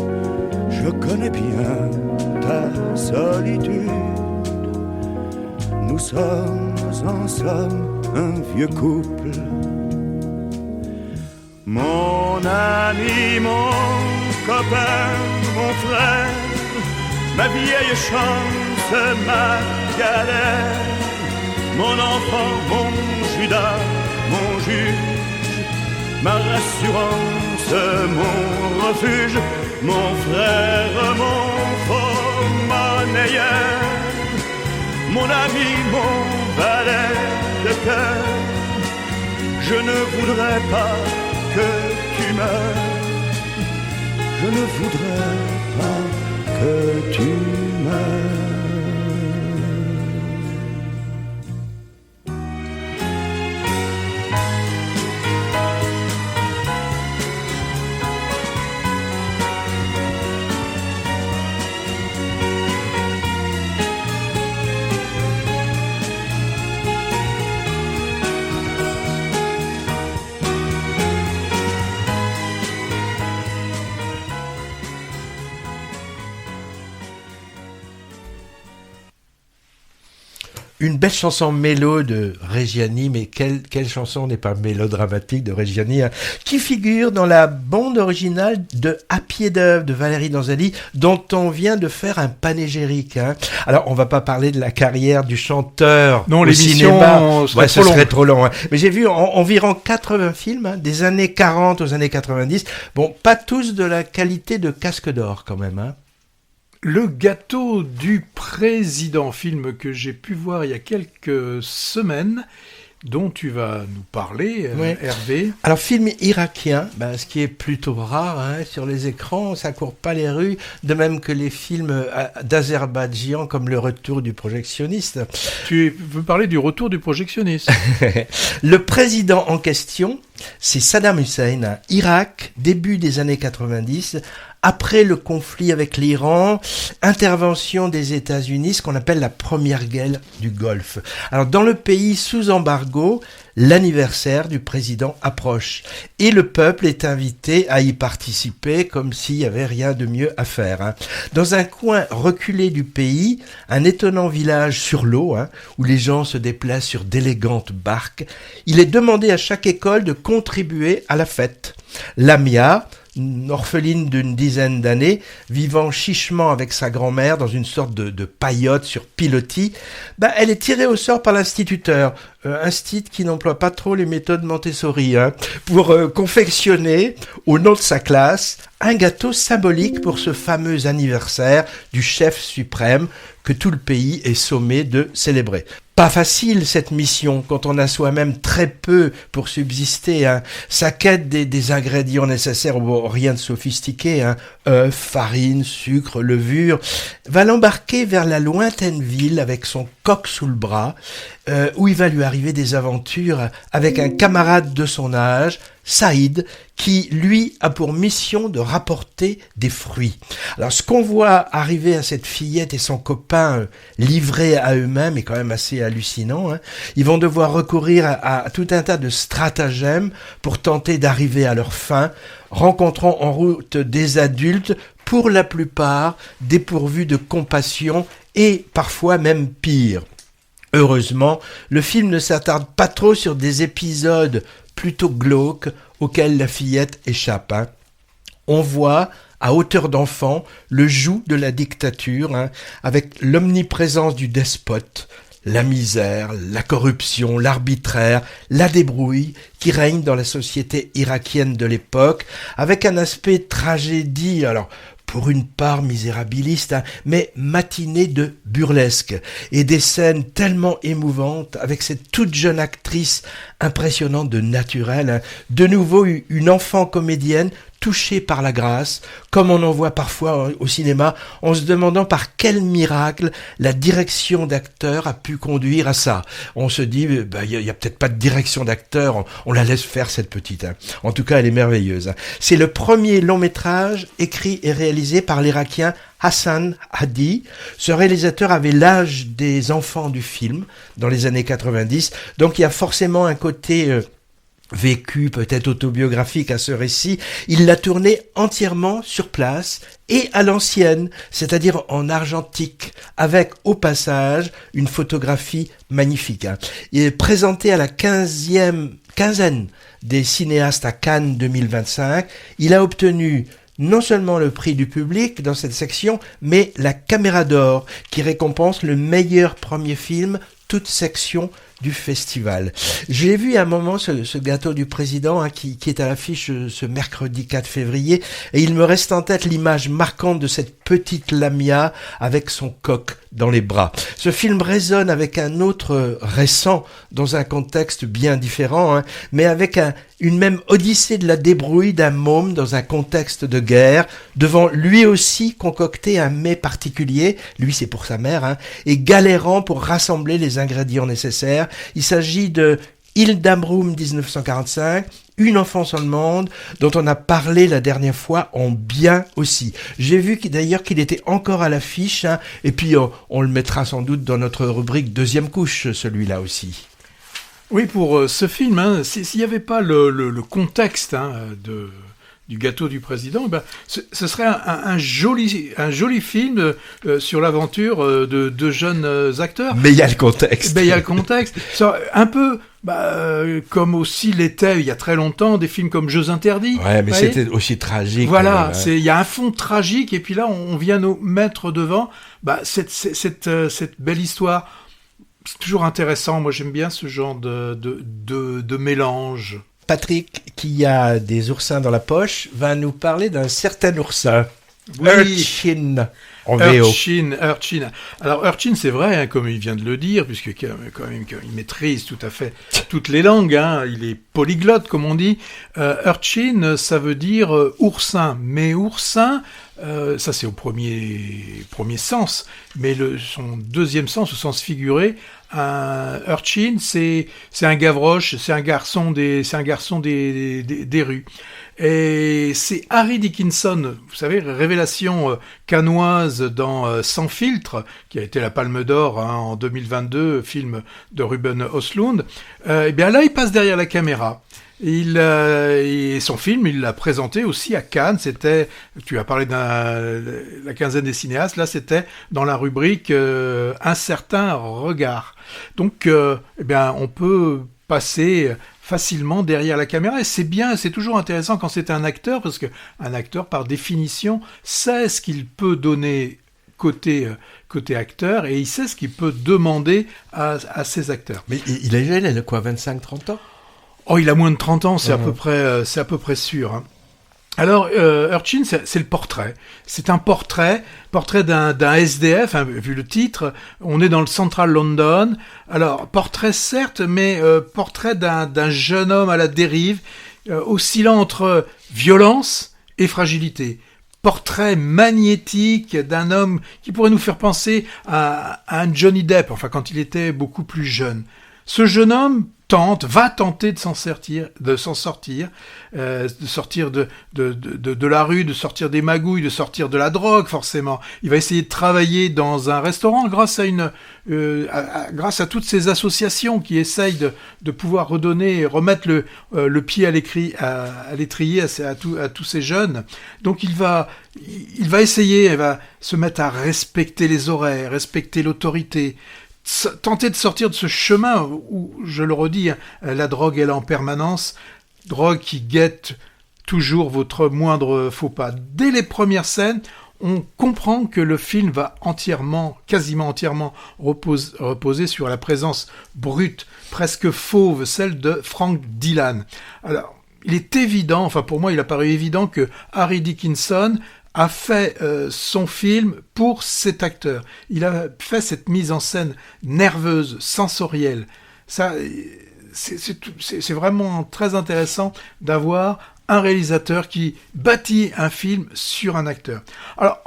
je connais bien ta solitude. Nous sommes en somme un vieux couple. Mon ami, mon copain, mon frère, ma vieille chance, ma galère, mon enfant, mon Judas, mon juge, ma rassurance, mon refuge, mon frère, mon faux monnayeur, mon ami, mon valet de cœur. Je ne voudrais pas que tu meurs, je ne voudrais pas que tu meurs. Une belle chanson mélo de Reggiani, mais quelle chanson n'est pas mélodramatique de Reggiani, hein, qui figure dans la bande originale de À pied d'œuvre de Valérie Donzelli, dont on vient de faire un panégyrique. Hein. Alors, on va pas parler de la carrière du chanteur non, au cinéma, serait ce serait trop long. Hein. Mais j'ai vu environ 80 films, hein, des années 40 aux années 90. Bon, pas tous de la qualité de Casque d'Or quand même, hein. Le gâteau du président, film que j'ai pu voir il y a quelques semaines, dont tu vas nous parler, ouais. Hervé. Alors, film irakien, ce qui est plutôt rare, hein, sur les écrans, ça court pas les rues, de même que les films d'Azerbaïdjan comme Le Retour du projectionniste. Tu veux parler du Retour du projectionniste. Le président en question, c'est Saddam Hussein, hein, Irak, début des années 90, après le conflit avec l'Iran, intervention des États-Unis, ce qu'on appelle la première guerre du Golfe. Alors, dans le pays sous embargo, l'anniversaire du président approche. Et le peuple est invité à y participer comme s'il n'y avait rien de mieux à faire. Hein. Dans un coin reculé du pays, un étonnant village sur l'eau, hein, où les gens se déplacent sur d'élégantes barques, il est demandé à chaque école de contribuer à la fête. Lamia, une orpheline d'une dizaine d'années, vivant chichement avec sa grand-mère dans une sorte de paillote sur pilotis, elle est tirée au sort par l'instituteur, institut qui n'emploie pas trop les méthodes Montessori, hein, pour confectionner, au nom de sa classe, un gâteau symbolique pour ce fameux anniversaire du chef suprême que tout le pays est sommé de célébrer. Pas facile cette mission quand on a soi-même très peu pour subsister. Hein. Sa quête des ingrédients nécessaires, rien de sophistiqué, hein, œufs, farine, sucre, levure, va l'embarquer vers la lointaine ville avec son coq sous le bras, où il va lui arriver des aventures avec un camarade de son âge, Saïd, qui, lui, a pour mission de rapporter des fruits. Alors, ce qu'on voit arriver à cette fillette et son copain livrés à eux-mêmes est quand même assez hallucinant. Hein. Ils vont devoir recourir à tout un tas de stratagèmes pour tenter d'arriver à leur fin, rencontrant en route des adultes, pour la plupart dépourvus de compassion et parfois même pire. Heureusement, le film ne s'attarde pas trop sur des épisodes plutôt glauques auxquels la fillette échappe. Hein. On voit, à hauteur d'enfant, le joug de la dictature, hein, avec l'omniprésence du despote, la misère, la corruption, l'arbitraire, la débrouille qui règne dans la société irakienne de l'époque, avec un aspect tragédie, alors pour une part misérabiliste, hein, mais matinée de burlesque, et des scènes tellement émouvantes, avec cette toute jeune actrice impressionnante de naturel, hein. De nouveau une enfant comédienne touchée par la grâce, comme on en voit parfois au cinéma, en se demandant par quel miracle la direction d'acteur a pu conduire à ça. On se dit, y a peut-être pas de direction d'acteur, on la laisse faire cette petite. Hein. En tout cas, elle est merveilleuse. Hein. C'est le premier long métrage écrit et réalisé par l'Irakien Hassan Hadi. Ce réalisateur avait l'âge des enfants du film dans les années 90, donc il y a forcément un côté vécu, peut-être autobiographique à ce récit. Il l'a tourné entièrement sur place et à l'ancienne, c'est-à-dire en argentique, avec au passage une photographie magnifique. Hein. Il est présenté à la quinzaine des cinéastes à Cannes 2025. Il a obtenu non seulement le prix du public dans cette section, mais la Caméra d'Or, qui récompense le meilleur premier film, toute section du festival. J'ai vu à un moment ce gâteau du président hein, qui est à l'affiche ce mercredi 4 février et il me reste en tête l'image marquante de cette petite Lamia avec son coq dans les bras. Ce film résonne avec un autre récent dans un contexte bien différent, hein, mais avec une même odyssée de la débrouille d'un môme dans un contexte de guerre, devant lui aussi concocter un mets particulier, lui c'est pour sa mère, hein, et galérant pour rassembler les ingrédients nécessaires. Il s'agit de Hildambrum 1945, Une enfance allemande, dont on a parlé la dernière fois en bien aussi. J'ai vu d'ailleurs qu'il était encore à l'affiche, hein, et puis on le mettra sans doute dans notre rubrique deuxième couche, celui-là aussi. Oui, pour ce film, hein, s'il n'y avait pas le contexte hein, du gâteau du président, ce serait un joli film sur l'aventure de deux jeunes acteurs. Mais il y a le contexte. Il y a le contexte. Un peu comme aussi l'était il y a très longtemps des films comme Jeux interdits. Ouais, mais c'était aussi tragique. Voilà, il y a un fond tragique et puis là on vient nous mettre devant cette belle histoire. C'est toujours intéressant. Moi j'aime bien ce genre de mélange. Patrick, qui a des oursins dans la poche, va nous parler d'un certain oursin. Oui. Urchin, en VO. Urchin. Alors Urchin, c'est vrai, hein, comme il vient de le dire, puisque quand même il maîtrise tout à fait toutes les langues, hein, il est polyglotte, comme on dit. Urchin, ça veut dire oursin. Mais oursin, ça c'est au premier sens, mais son deuxième sens, au sens figuré, un urchin, c'est un gavroche, c'est un garçon des rues. Et c'est Harry Dickinson, vous savez, révélation cannoise dans Sans filtre, qui a été la Palme d'Or hein, en 2022, film de Ruben Östlund. Et bien là, il passe derrière la caméra. Et son film, il l'a présenté aussi à Cannes. C'était, tu as parlé de la quinzaine des cinéastes. Là, c'était dans la rubrique Un certain regard. Donc, on peut passer facilement derrière la caméra. Et c'est bien, c'est toujours intéressant quand c'est un acteur, parce que un acteur, par définition, sait ce qu'il peut donner côté acteur, et il sait ce qu'il peut demander à ses acteurs. Mais il a quoi, 25-30 ans? Oh, il a moins de 30 ans, c'est à peu près sûr. Hein. Alors, Urchin, c'est le portrait. C'est un portrait d'un SDF, hein, vu le titre. On est dans le Central London. Alors, portrait certes, mais portrait d'un jeune homme à la dérive, oscillant entre violence et fragilité. Portrait magnétique d'un homme qui pourrait nous faire penser à un Johnny Depp, enfin quand il était beaucoup plus jeune. Ce jeune homme va tenter de s'en sortir, de sortir de la rue, de sortir des magouilles, de sortir de la drogue, forcément. Il va essayer de travailler dans un restaurant grâce à toutes ces associations qui essayent de pouvoir remettre le pied à l'étrier à tous ces jeunes. Donc il va essayer, il va se mettre à respecter les horaires, respecter l'autorité, tenter de sortir de ce chemin où, je le redis, la drogue est là en permanence, drogue qui guette toujours votre moindre faux pas. Dès les premières scènes, on comprend que le film va quasiment entièrement reposer sur la présence brute, presque fauve, celle de Frank Dillon. Alors, il est évident, enfin pour moi il a paru évident que Harry Dickinson a fait son film pour cet acteur. Il a fait cette mise en scène nerveuse, sensorielle. Ça, c'est vraiment très intéressant d'avoir un réalisateur qui bâtit un film sur un acteur. Alors,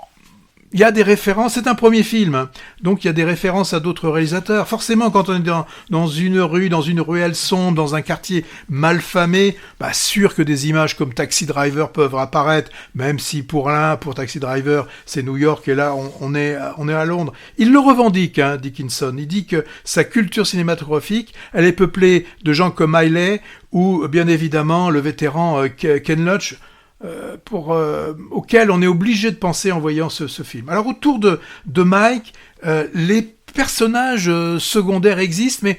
il y a des références, c'est un premier film, hein, donc il y a des références à d'autres réalisateurs. Forcément, quand on est dans une rue, dans une ruelle sombre, dans un quartier malfamé, sûr que des images comme Taxi Driver peuvent apparaître, même si pour Taxi Driver, c'est New York, et là, on est à Londres. Il le revendique, hein, Dickinson. Il dit que sa culture cinématographique, elle est peuplée de gens comme Miley, ou bien évidemment le vétéran Ken Loach, auquel on est obligé de penser en voyant ce film. Alors autour de Mike, les personnages secondaires existent, mais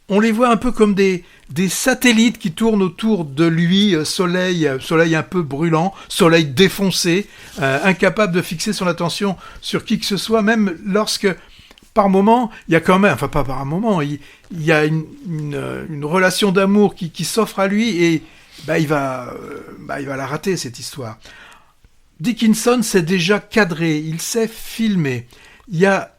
on les voit un peu comme des satellites qui tournent autour de lui, soleil un peu brûlant, soleil défoncé, incapable de fixer son attention sur qui que ce soit, même lorsque par moment, il y a quand même, enfin pas par moment, il y a une relation d'amour qui s'offre à lui, et il va la rater, cette histoire. Dickinson s'est déjà cadré, il sait filmer. Il y a,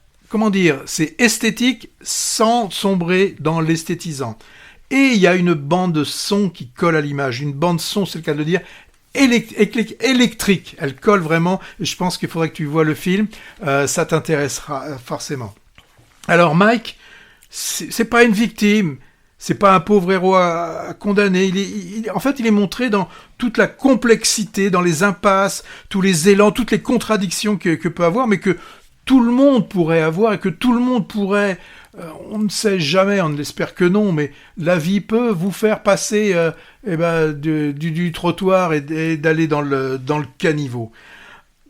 c'est esthétique sans sombrer dans l'esthétisant. Et il y a une bande son qui colle à l'image. Une bande son, c'est le cas de le dire, électrique. Elle colle vraiment. Je pense qu'il faudrait que tu vois le film. Ça t'intéressera forcément. Alors Mike, c'est pas une victime. C'est pas un pauvre héros à condamner. En fait, il est montré dans toute la complexité, dans les impasses, tous les élans, toutes les contradictions que peut avoir, mais que tout le monde pourrait avoir et que tout le monde pourrait... on ne sait jamais, on espère que non, mais la vie peut vous faire passer du trottoir et d'aller dans le caniveau.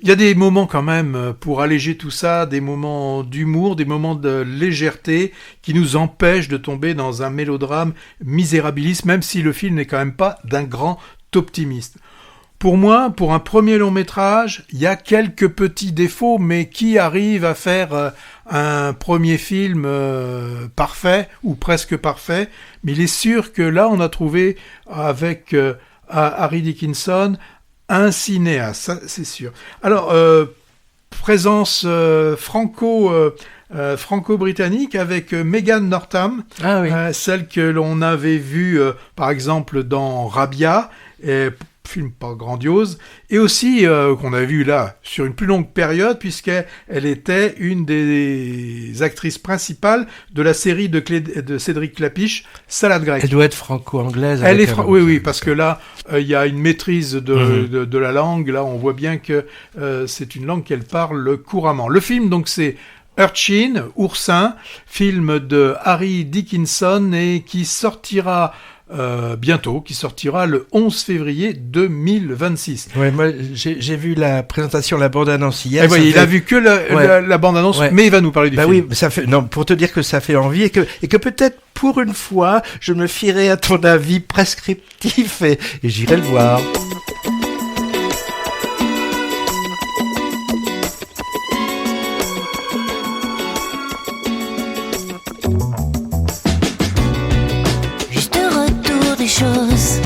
Il y a des moments quand même pour alléger tout ça, des moments d'humour, des moments de légèreté qui nous empêchent de tomber dans un mélodrame misérabiliste, même si le film n'est quand même pas d'un grand optimiste. Pour moi, pour un premier long métrage, il y a quelques petits défauts, mais qui arrive à faire un premier film parfait, ou presque parfait. Mais il est sûr que là, on a trouvé avec Harry Dickinson un cinéaste, ça c'est sûr. Alors, présence franco-britannique avec Megan Northam, celle que l'on avait vue par exemple dans Rabia, film pas grandiose, et aussi qu'on a vu là sur une plus longue période, puisqu'elle était une des actrices principales de la série de Cédric Clapiche, Salade grecque. Elle doit être franco-anglaise. Oui, parce que là, il y a une maîtrise de la langue. Là, on voit bien que c'est une langue qu'elle parle couramment. Le film, donc, c'est Urchin, Oursin, film de Harry Dickinson, et qui sortira bientôt, qui sortira le 11 février 2026. Ouais, moi j'ai vu la présentation, la bande-annonce hier. Il a vu que la bande-annonce, mais il va nous parler du film. Oui, ça fait, pour te dire que ça fait envie et que peut-être pour une fois, je me fierai à ton avis prescriptif et j'irai le voir. Choses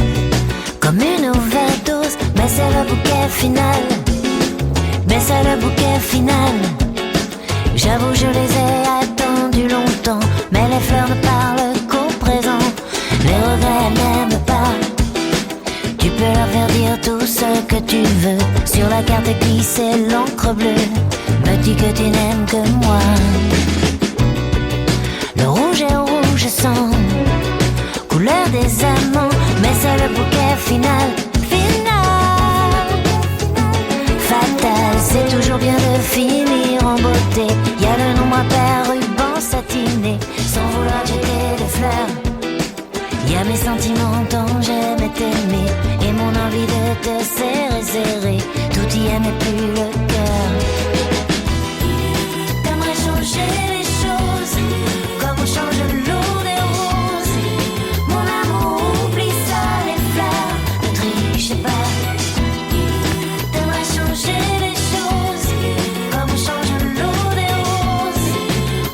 comme une overdose, mais c'est le bouquet final. Mais c'est le bouquet final. J'avoue, je les ai attendus longtemps, mais les fleurs ne parlent qu'au présent. Les regrets n'aiment pas. Tu peux leur faire dire tout ce que tu veux. Sur la carte est glissée l'encre bleue. Me dis que tu n'aimes que moi. Le rouge est rouge sang, couleur des amants, mais c'est le bouquet final. Fatal, c'est toujours bien de finir en beauté. Y a le nombre impair, ruban satiné, sans vouloir jeter des fleurs. Y a mes sentiments dont j'aimais t'aimer, et mon envie de te serrer. Tout y est mais plus le cœur. T'aimerais changer les choses, comme on change l'eau des roses. Mon amour, oublie ça, les fleurs, ne triche pas. T'aimerais changer les choses, comme on change l'eau des roses.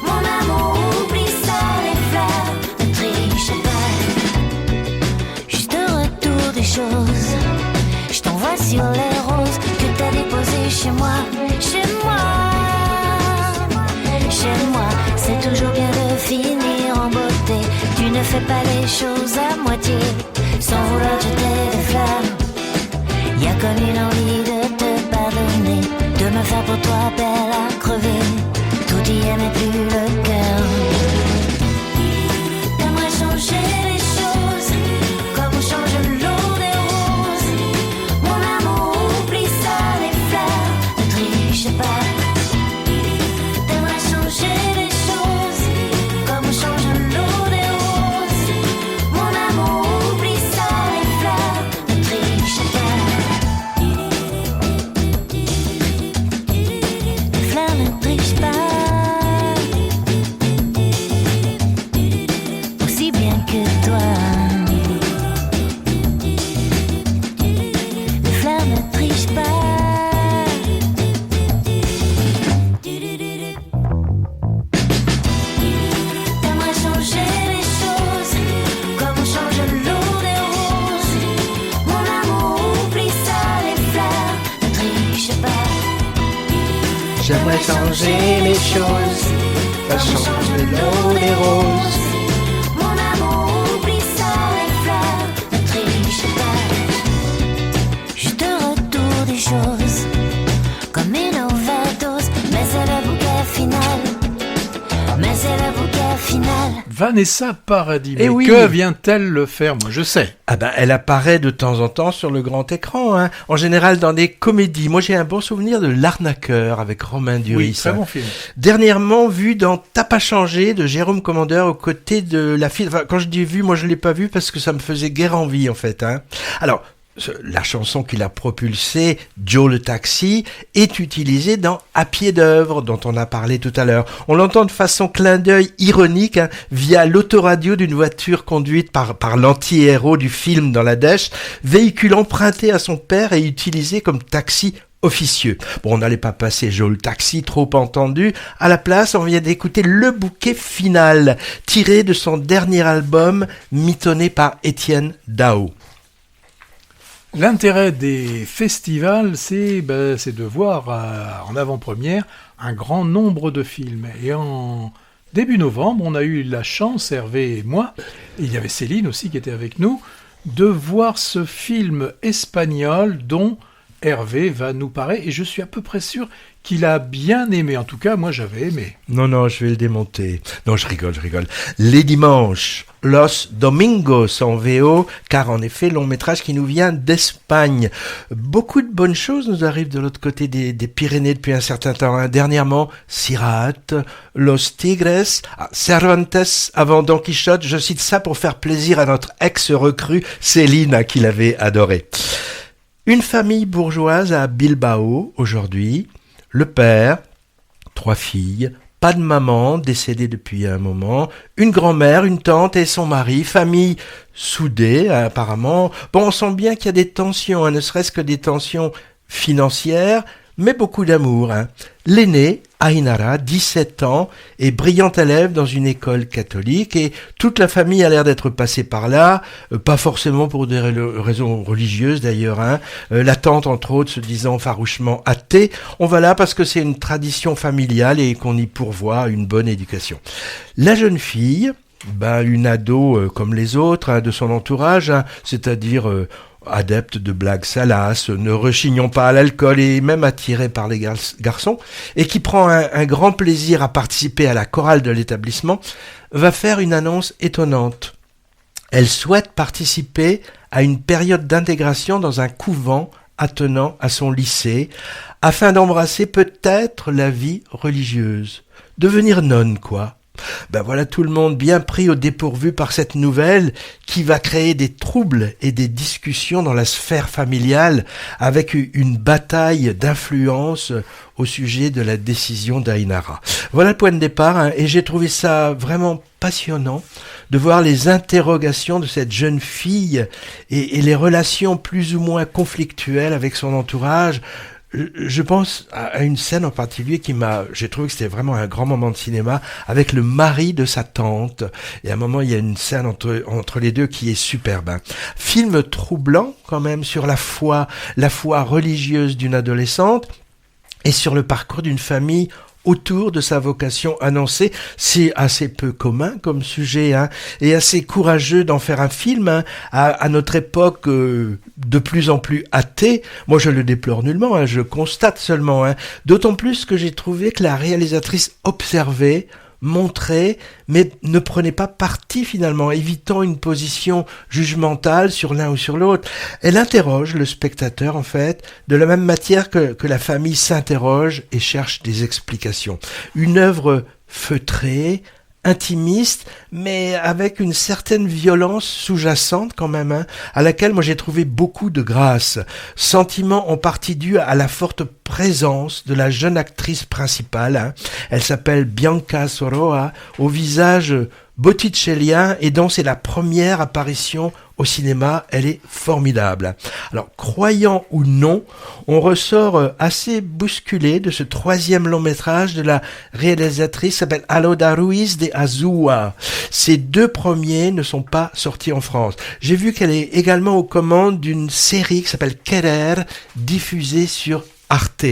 Mon amour, oublie ça, les fleurs, ne triche pas. Juste retour des choses, je t'envoie sur les roses que t'as déposées chez moi, chez moi. Chez moi, c'est toujours bien de finir en beauté. Tu ne fais pas les choses à moitié, sans vouloir jeter des fleurs. Y a comme une envie de te pardonner, de me faire pour toi belle à crever. Tout y est mais plus le cœur. T'aimerais changer les choses, comme on change l'eau des roses. Mon amour, oublie ça, les fleurs, ne triche pas. T'aimerais changer les choses, comme on change l'eau des roses. Mon amour, oublie ça, les fleurs, ne triche pas. Les fleurs ne trichent pas. Aussi bien que toi. Les fleurs ne trichent pas. T'aimerais changer les choses, comme on change l'eau des roses. Mon amour, oublie ça, les fleurs ne trichent pas. J'aimerais changer les choses, pas changer l'eau des roses. Mon amour, oublie ça, les fleurs ne trichent pas. Juste retour des choses, comme une overdose. Mais c'est le bouquet final. Mais c'est le bouquet final. Vanessa Paradis, Eh mais oui. que vient-elle le faire? Moi, je sais. Ah ben, elle apparaît de temps en temps sur le grand écran, hein. En général dans des comédies. Moi, j'ai un bon souvenir de L'Arnaqueur avec Romain Duris. Oui, très bon film. Dernièrement vu dans T'as pas changé de Jérôme Commandeur aux côtés de la fille. Enfin, quand je dis vu, moi je l'ai pas vu parce que ça me faisait guère envie en fait, hein. Alors, la chanson qui l'a propulsé, Joe le taxi, est utilisée dans À pied d'œuvre, dont on a parlé tout à l'heure. On l'entend de façon clin d'œil ironique, hein, via l'autoradio d'une voiture conduite par l'anti-héros du film dans la dèche, véhicule emprunté à son père et utilisé comme taxi officieux. Bon, on n'allait pas passer Joe le taxi, trop entendu. À la place, on vient d'écouter le bouquet final, tiré de son dernier album, mitonné par Étienne Dao. L'intérêt des festivals, c'est de voir en avant-première un grand nombre de films. Et en début novembre, on a eu la chance, Hervé et moi, et il y avait Céline aussi qui était avec nous, de voir ce film espagnol dont Hervé va nous parler. Et je suis à peu près sûr qu'il a bien aimé. En tout cas, moi, j'avais aimé. Non, je vais le démonter. Non, je rigole. Les dimanches, Los Domingos en VO, car en effet, long métrage qui nous vient d'Espagne. Beaucoup de bonnes choses nous arrivent de l'autre côté des Pyrénées depuis un certain temps, hein. Dernièrement, Sirat, Los Tigres, Cervantes avant Don Quichotte. Je cite ça pour faire plaisir à notre ex-recrue Céline, hein, qui l'avait adoré. Une famille bourgeoise à Bilbao aujourd'hui. Le père, 3 filles, pas de maman, décédée depuis un moment, une grand-mère, une tante et son mari, famille soudée apparemment. Bon, on sent bien qu'il y a des tensions, hein, ne serait-ce que des tensions financières, mais beaucoup d'amour, hein. L'aînée, Ainara, 17 ans, est brillante élève dans une école catholique et toute la famille a l'air d'être passée par là, pas forcément pour des raisons religieuses d'ailleurs, hein. La tante, entre autres, se disant farouchement athée, on va là parce que c'est une tradition familiale et qu'on y pourvoit une bonne éducation. La jeune fille, une ado comme les autres, hein, de son entourage, hein, c'est-à-dire adepte de blagues salaces, ne rechignant pas à l'alcool et même attirée par les garçons, et qui prend un grand plaisir à participer à la chorale de l'établissement, va faire une annonce étonnante. Elle souhaite participer à une période d'intégration dans un couvent attenant à son lycée, afin d'embrasser peut-être la vie religieuse. Devenir nonne, quoi. Voilà tout le monde bien pris au dépourvu par cette nouvelle qui va créer des troubles et des discussions dans la sphère familiale avec une bataille d'influence au sujet de la décision d'Ainara. Voilà le point de départ, hein, et j'ai trouvé ça vraiment passionnant de voir les interrogations de cette jeune fille et les relations plus ou moins conflictuelles avec son entourage. Je pense à une scène en particulier j'ai trouvé que c'était vraiment un grand moment de cinéma avec le mari de sa tante. Et à un moment, il y a une scène entre les deux qui est superbe, hein. Film troublant quand même sur la foi religieuse d'une adolescente. et sur le parcours d'une famille autour de sa vocation annoncée. C'est assez peu commun comme sujet, hein, et assez courageux d'en faire un film, hein, à notre époque de plus en plus athée. Moi, je le déplore nullement, hein, je constate seulement, hein, d'autant plus que j'ai trouvé que la réalisatrice observait, montrait, mais ne prenait pas parti finalement, évitant une position jugementale sur l'un ou sur l'autre. Elle interroge le spectateur, en fait, de la même matière que la famille s'interroge et cherche des explications. Une œuvre feutrée, intimiste, mais avec une certaine violence sous-jacente quand même, hein, à laquelle moi j'ai trouvé beaucoup de grâce. Sentiment en partie dû à la forte présence de la jeune actrice principale, hein. Elle s'appelle Bianca Soroa, au visage botticellien, et dont c'est la première apparition au cinéma. Elle est formidable. Alors, croyant ou non, on ressort assez bousculé de ce 3e long métrage de la réalisatrice qui s'appelle Alda Ruiz de Azúa. Ces 2 premiers ne sont pas sortis en France. J'ai vu qu'elle est également aux commandes d'une série qui s'appelle Querer, diffusée sur Arte.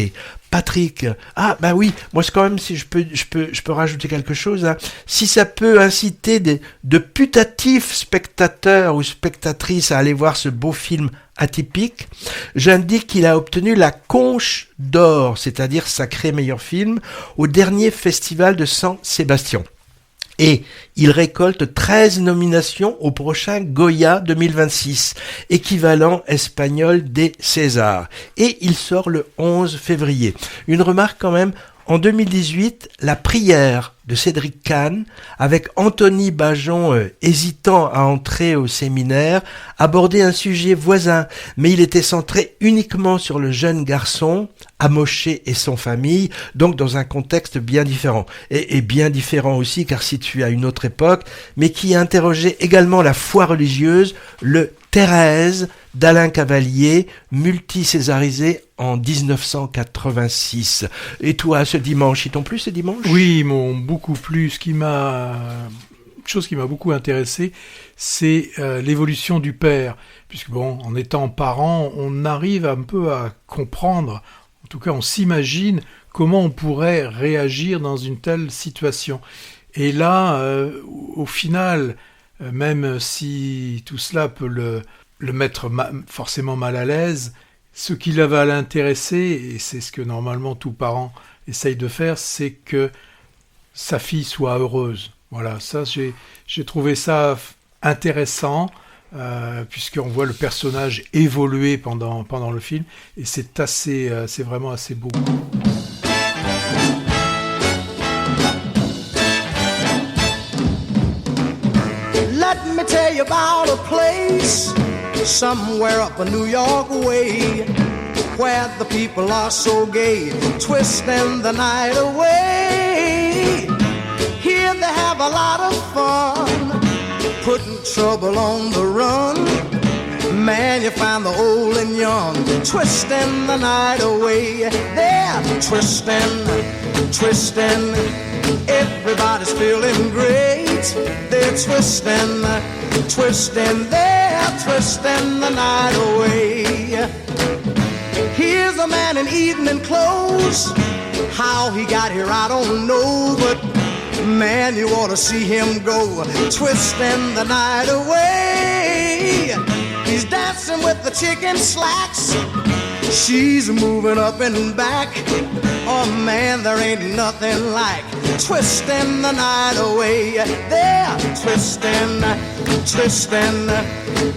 Patrick, bah oui, moi c'est quand même, si je peux rajouter quelque chose, hein. Si ça peut inciter de putatifs spectateurs ou spectatrices à aller voir ce beau film atypique, j'indique qu'il a obtenu la Conche d'Or, c'est-à-dire sacré meilleur film, au dernier festival de San Sebastián. Et il récolte 13 nominations au prochain Goya 2026, équivalent espagnol des Césars. Et il sort le 11 février. Une remarque quand même, en 2018, La prière de Cédric Kahn, avec Anthony Bajon hésitant à entrer au séminaire, abordait un sujet voisin, mais il était centré uniquement sur le jeune garçon, amoché et son famille, donc dans un contexte bien différent. Et bien différent aussi, car situé à une autre époque, mais qui interrogeait également la foi religieuse, le Thérèse d'Alain Cavalier, multi-césarisé en 1986. Et toi, ce dimanche, ils t'ont plu ce dimanche ? Oui, ils m'ont beaucoup plu. Une chose qui m'a beaucoup intéressé, c'est l'évolution du père. Puisque bon, en étant parent, on arrive un peu à comprendre, en tout cas on s'imagine comment on pourrait réagir dans une telle situation. Et là, au final, même si tout cela peut le mettre forcément mal à l'aise, ce qui va l'intéresser, et c'est ce que normalement tout parent essaye de faire, c'est que sa fille soit heureuse. Voilà, ça j'ai trouvé ça intéressant, puisqu'on voit le personnage évoluer pendant le film, et c'est vraiment assez beau. Let me tell you about a place somewhere up a New York way, where the people are so gay, twisting the night away. Here they have a lot of fun, putting trouble on the run. Man, you find the old and young, twisting the night away. They're twisting, twisting, everybody's feeling great. They're twisting, twisting, they're twisting the night away. Here's a man in evening clothes, how he got here I don't know, but man, you ought to see him go, twisting the night away. He's dancing with the chick in slacks, she's moving up and back. Oh man, there ain't nothing like twisting the night away. They're twisting, twisting,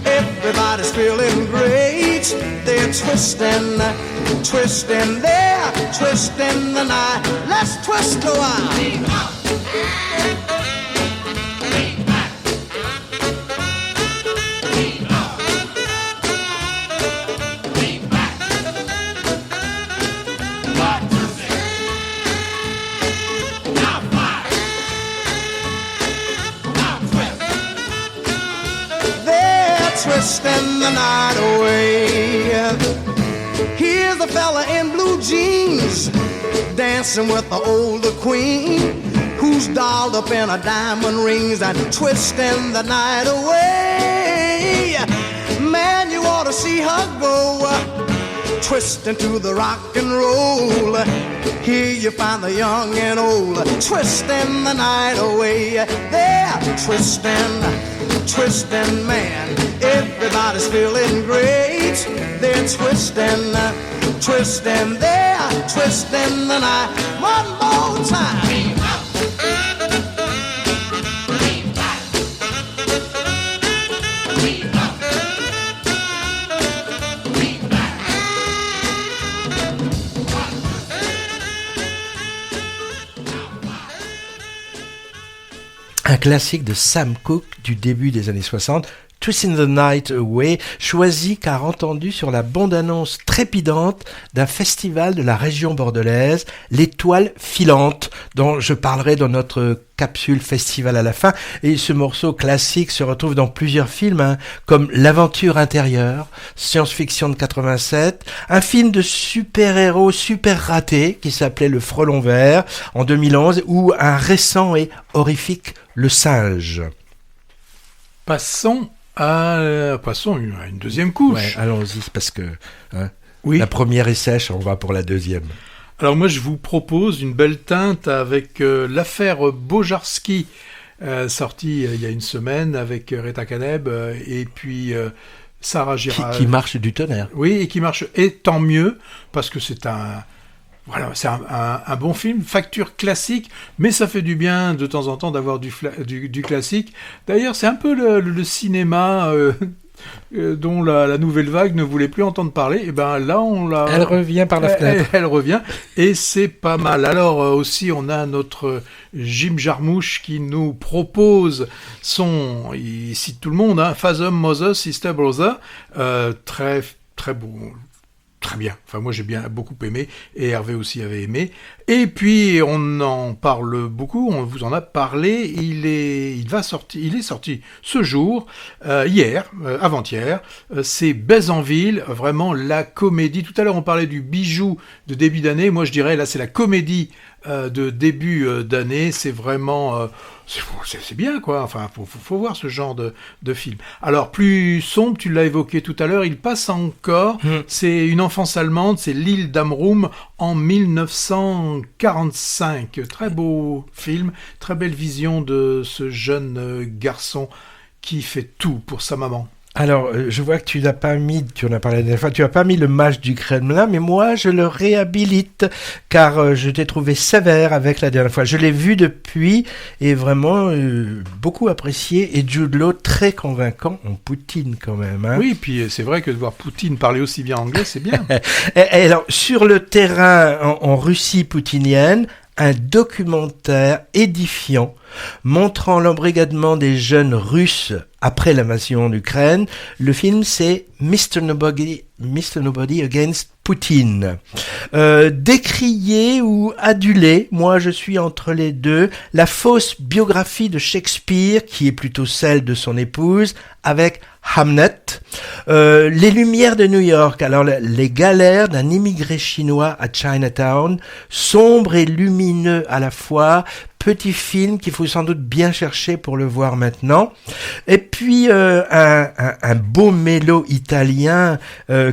everybody's feeling great. They're twisting, twisting, they're twisting the night. Let's twist a while. Twisting the night away. Here's a fella in blue jeans, dancing with the older queen, who's dolled up in her diamond rings and twisting the night away. Man, you ought to see her go, twisting to the rock and roll. Here you find the young and old, twisting the night away. They're twisting, twisting, man. Everybody's feeling great. They're twisting, twisting, they're twisting the night. One more time. Un classique de Sam Cooke du début des années 60, Twisting the Night Away, choisi car entendu sur la bande-annonce trépidante d'un festival de la région bordelaise, l'Étoile filante, dont je parlerai dans notre capsule festival à la fin. Et ce morceau classique se retrouve dans plusieurs films, comme L'Aventure intérieure, science-fiction de 87, un film de super-héros super raté qui s'appelait Le Frelon vert en 2011, ou un récent et horrifique Le Singe. Passons à une deuxième couche. Ouais, allons-y, parce que Oui. la première est sèche, on va pour la deuxième. Alors moi, je vous propose une belle teinte avec l'affaire Bojarski, sortie il y a une semaine avec Reta Kaneb et puis Sarah Girard. Qui marche du tonnerre. Oui, et qui marche, et tant mieux, parce que c'est un bon film, facture classique, mais ça fait du bien de temps en temps d'avoir du classique. D'ailleurs, c'est un peu le cinéma dont la nouvelle vague ne voulait plus entendre parler. Et ben là, Elle revient par la fenêtre. Elle revient, et c'est pas mal. Alors aussi, on a notre Jim Jarmusch qui nous propose il cite tout le monde, Father, Mother, Sister, Brother, très très beau. Très bien. Enfin, moi, j'ai beaucoup aimé, et Hervé aussi avait aimé. Et puis, on en parle beaucoup, on vous en a parlé. Il est sorti ce jour, avant-hier. C'est Baise en ville, vraiment la comédie. Tout à l'heure, on parlait du bijou de début d'année. Moi, je dirais, là, c'est la comédie de début d'année. C'est vraiment... c'est bien, quoi. Enfin, faut voir ce genre de film. Alors, plus sombre, tu l'as évoqué tout à l'heure, il passe encore. C'est une enfance allemande, c'est L'île d'Amrum en 1945. Très beau film, très belle vision de ce jeune garçon qui fait tout pour sa maman. Alors, je vois que tu en as parlé la dernière fois, tu n'as pas mis le match du Kremlin, mais moi, je le réhabilite, car je t'ai trouvé sévère avec la dernière fois. Je l'ai vu depuis, et vraiment beaucoup apprécié, et Jude Law très convaincant en Poutine quand même. Oui, puis c'est vrai que de voir Poutine parler aussi bien anglais, c'est bien. et alors, sur le terrain en Russie poutinienne, un documentaire édifiant montrant l'embrigadement des jeunes Russes après l'invasion d'Ukraine. Le film, c'est Mr. Nobody Against Poutine. Décrié ou adulé, moi je suis entre les deux, la fausse biographie de Shakespeare, qui est plutôt celle de son épouse, avec Hamnet, les lumières de New York, alors les galères d'un immigré chinois à Chinatown, sombre et lumineux à la fois, petit film qu'il faut sans doute bien chercher pour le voir maintenant. Et puis un beau mélo italien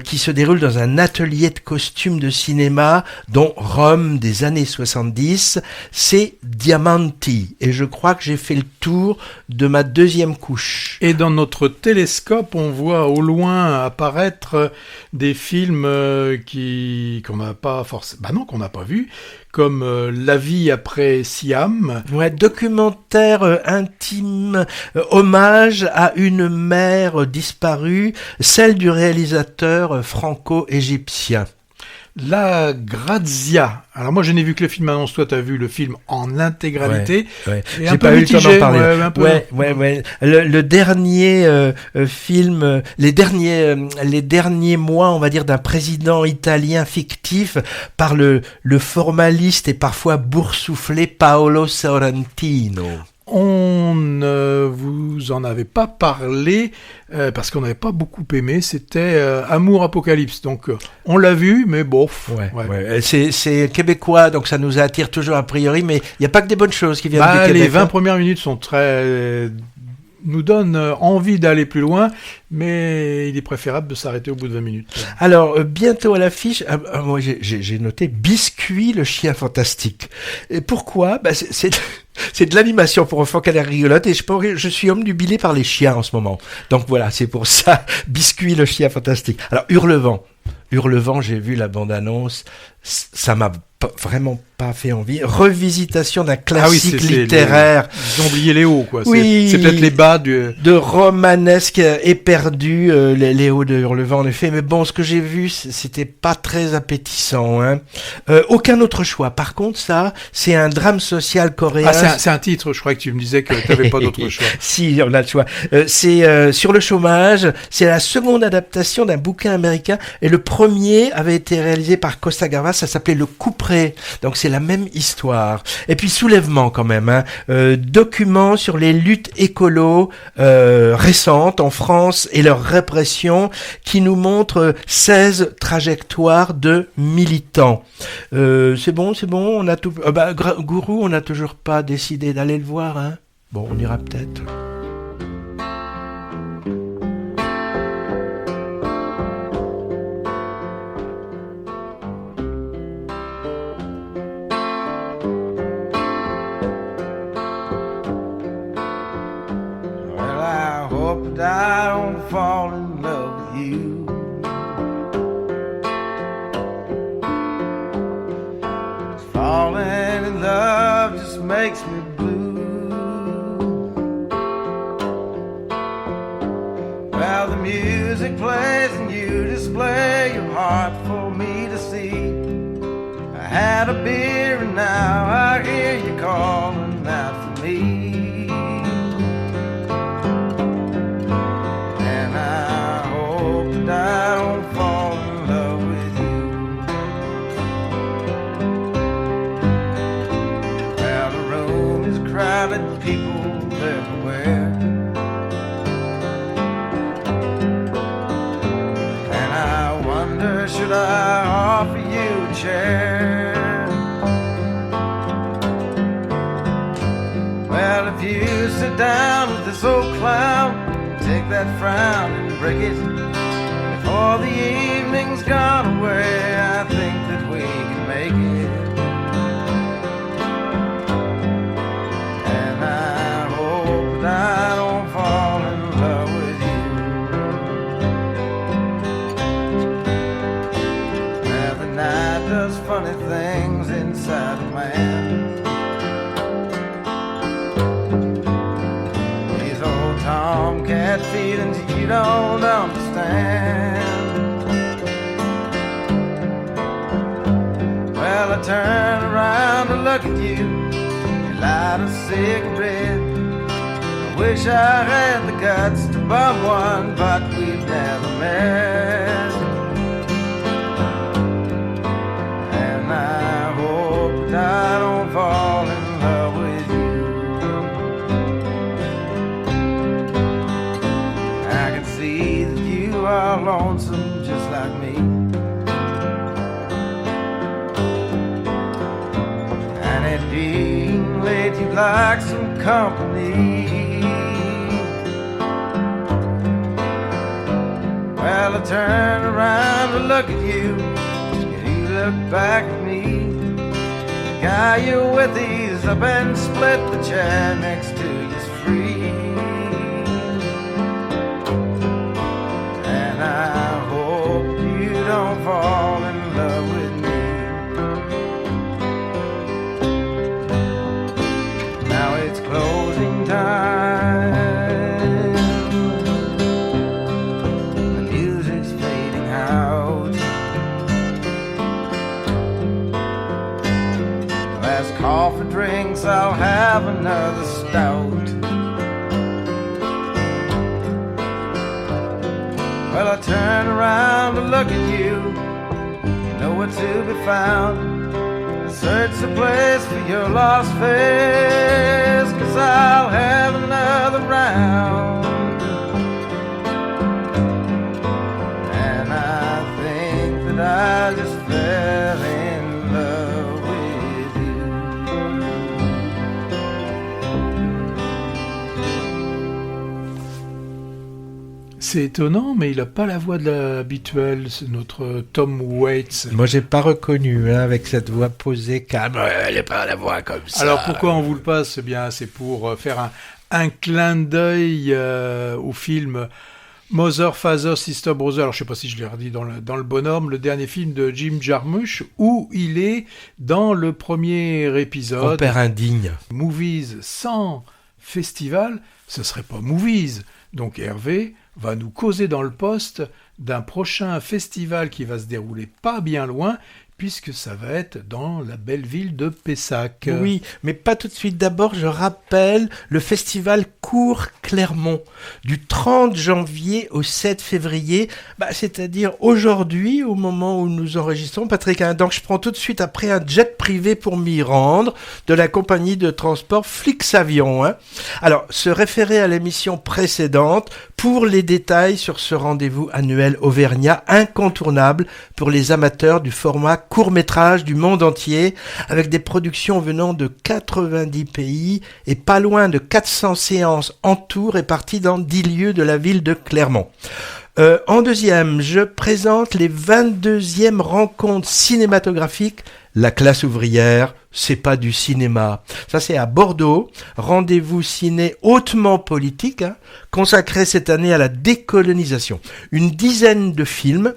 qui se déroule dans un atelier de costumes de cinéma dont Rome des années 70, c'est Diamanti. Et je crois que j'ai fait le tour de ma deuxième couche. Et dans notre télescope, on voit au loin apparaître des films qu'on n'a pas forcément, qu'on n'a pas vu, comme La vie après Siam. Ouais, documentaire intime, hommage à une mère disparue, celle du réalisateur franco-égyptien. La Grazia. Alors moi je n'ai vu que le film annonce, toi t'as vu le film en intégralité. Ouais. Et J'ai pas eu le temps d'en parler. Ouais. Le dernier film, les derniers mois, on va dire, d'un président italien fictif par le formaliste et parfois boursouflé Paolo Sorrentino. On ne vous en avait pas parlé parce qu'on n'avait pas beaucoup aimé, c'était Amour Apocalypse. Donc on l'a vu, mais bof. Ouais. C'est québécois, donc ça nous attire toujours a priori, mais il n'y a pas que des bonnes choses qui viennent du Québec. Les 20 premières minutes sont très nous donne envie d'aller plus loin, mais il est préférable de s'arrêter au bout de 20 minutes. Alors, bientôt à l'affiche, moi j'ai noté Biscuit le chien fantastique. Et pourquoi ? C'est de l'animation pour enfants qui a l'air rigolote, et je suis omnubilé par les chiens en ce moment. Donc voilà, c'est pour ça, Biscuit le chien fantastique. Alors, Hurlevent, j'ai vu la bande-annonce, ça m'a vraiment pas fait envie. Revisitation d'un classique littéraire. Ils ont oublié Léo, quoi. Oui, c'est peut-être les bas de romanesque éperdu, Léo de Hurlevent, en effet. Mais bon, ce que j'ai vu, c'était pas très appétissant, hein. Aucun autre choix. Par contre, ça, c'est un drame social coréen. Ah, c'est un titre. Je crois que tu me disais que t'avais pas d'autre choix. Si, on a le choix. C'est sur le chômage. C'est la seconde adaptation d'un bouquin américain. Et le premier avait été réalisé par Costa Gavras. Ça s'appelait Le Couperet. Donc c'est la même histoire. Et puis Soulèvement quand même, hein. Document sur les luttes écolo récentes en France et leur répression, qui nous montre 16 trajectoires de militants. C'est bon, on a tout. Gourou, on n'a toujours pas décidé d'aller le voir, hein. Bon, on ira peut-être. I don't fall in love with you. Falling in love just makes me blue. Well, the music plays and you display your heart for me to see. I had a beer and now I hear you calling out for me. I don't fall in love with you. Well, the room is crowded, people everywhere, and I wonder, should I offer you a chair? Well, if you sit down with this old clown, take that frown and break it. Before the evening's gone away, I think that we can make it. And I hope that I don't fall in love with you. Now the night does funny things inside a man. These old tomcat feelings you don't understand. Well, I turn around to look at you, you light a cigarette. I wish I had the guts to bum one, but we've never met. And I hope that I don't fall in love with you. I can see that you are lonesome just like me. Being late, you'd like some company. Well, I turn around to look at you, and you look back at me. The guy you're with, he's up and split the chair next to you's free. And I hope you don't fall in love with me. Now it's closing time, the music's fading out. Last coffee drinks, I'll have another stout. Well, I turn around to look at you, nowhere to be found. Search the place for your lost face, 'cause I'll have another round. And I think that I just fell in love with you. C'est étonnant, mais il n'a pas la voix de l'habituelle, c'est notre Tom Waits. Moi, j'ai pas reconnu, avec cette voix posée, calme. Elle n'est pas la voix comme ça. Alors pourquoi on vous le passe ? Eh bien, c'est pour faire un clin d'œil au film Mother, Father, Sister, Brother. Alors je sais pas si je l'ai redit dans le bon ordre, le dernier film de Jim Jarmusch, où il est dans le premier épisode. On perd indigne. Movies sans festival, ce serait pas Movies. Donc Hervé va nous causer dans le poste d'un prochain festival qui va se dérouler pas bien loin, puisque ça va être dans la belle ville de Pessac. Oui, mais pas tout de suite. D'abord, je rappelle le festival Cours-Clermont, du 30 janvier au 7 février, c'est-à-dire aujourd'hui, au moment où nous enregistrons, Patrick. Donc, je prends tout de suite après un jet privé pour m'y rendre, de la compagnie de transport Flixavion. Alors, se référer à l'émission précédente pour les détails sur ce rendez-vous annuel auvergnat incontournable pour les amateurs du format court-métrage du monde entier, avec des productions venant de 90 pays et pas loin de 400 séances en tout réparties dans 10 lieux de la ville de Clermont. En deuxième, je présente les 22e rencontres cinématographiques. La classe ouvrière, c'est pas du cinéma. Ça, c'est à Bordeaux. Rendez-vous ciné hautement politique, consacré cette année à la décolonisation. Une dizaine de films,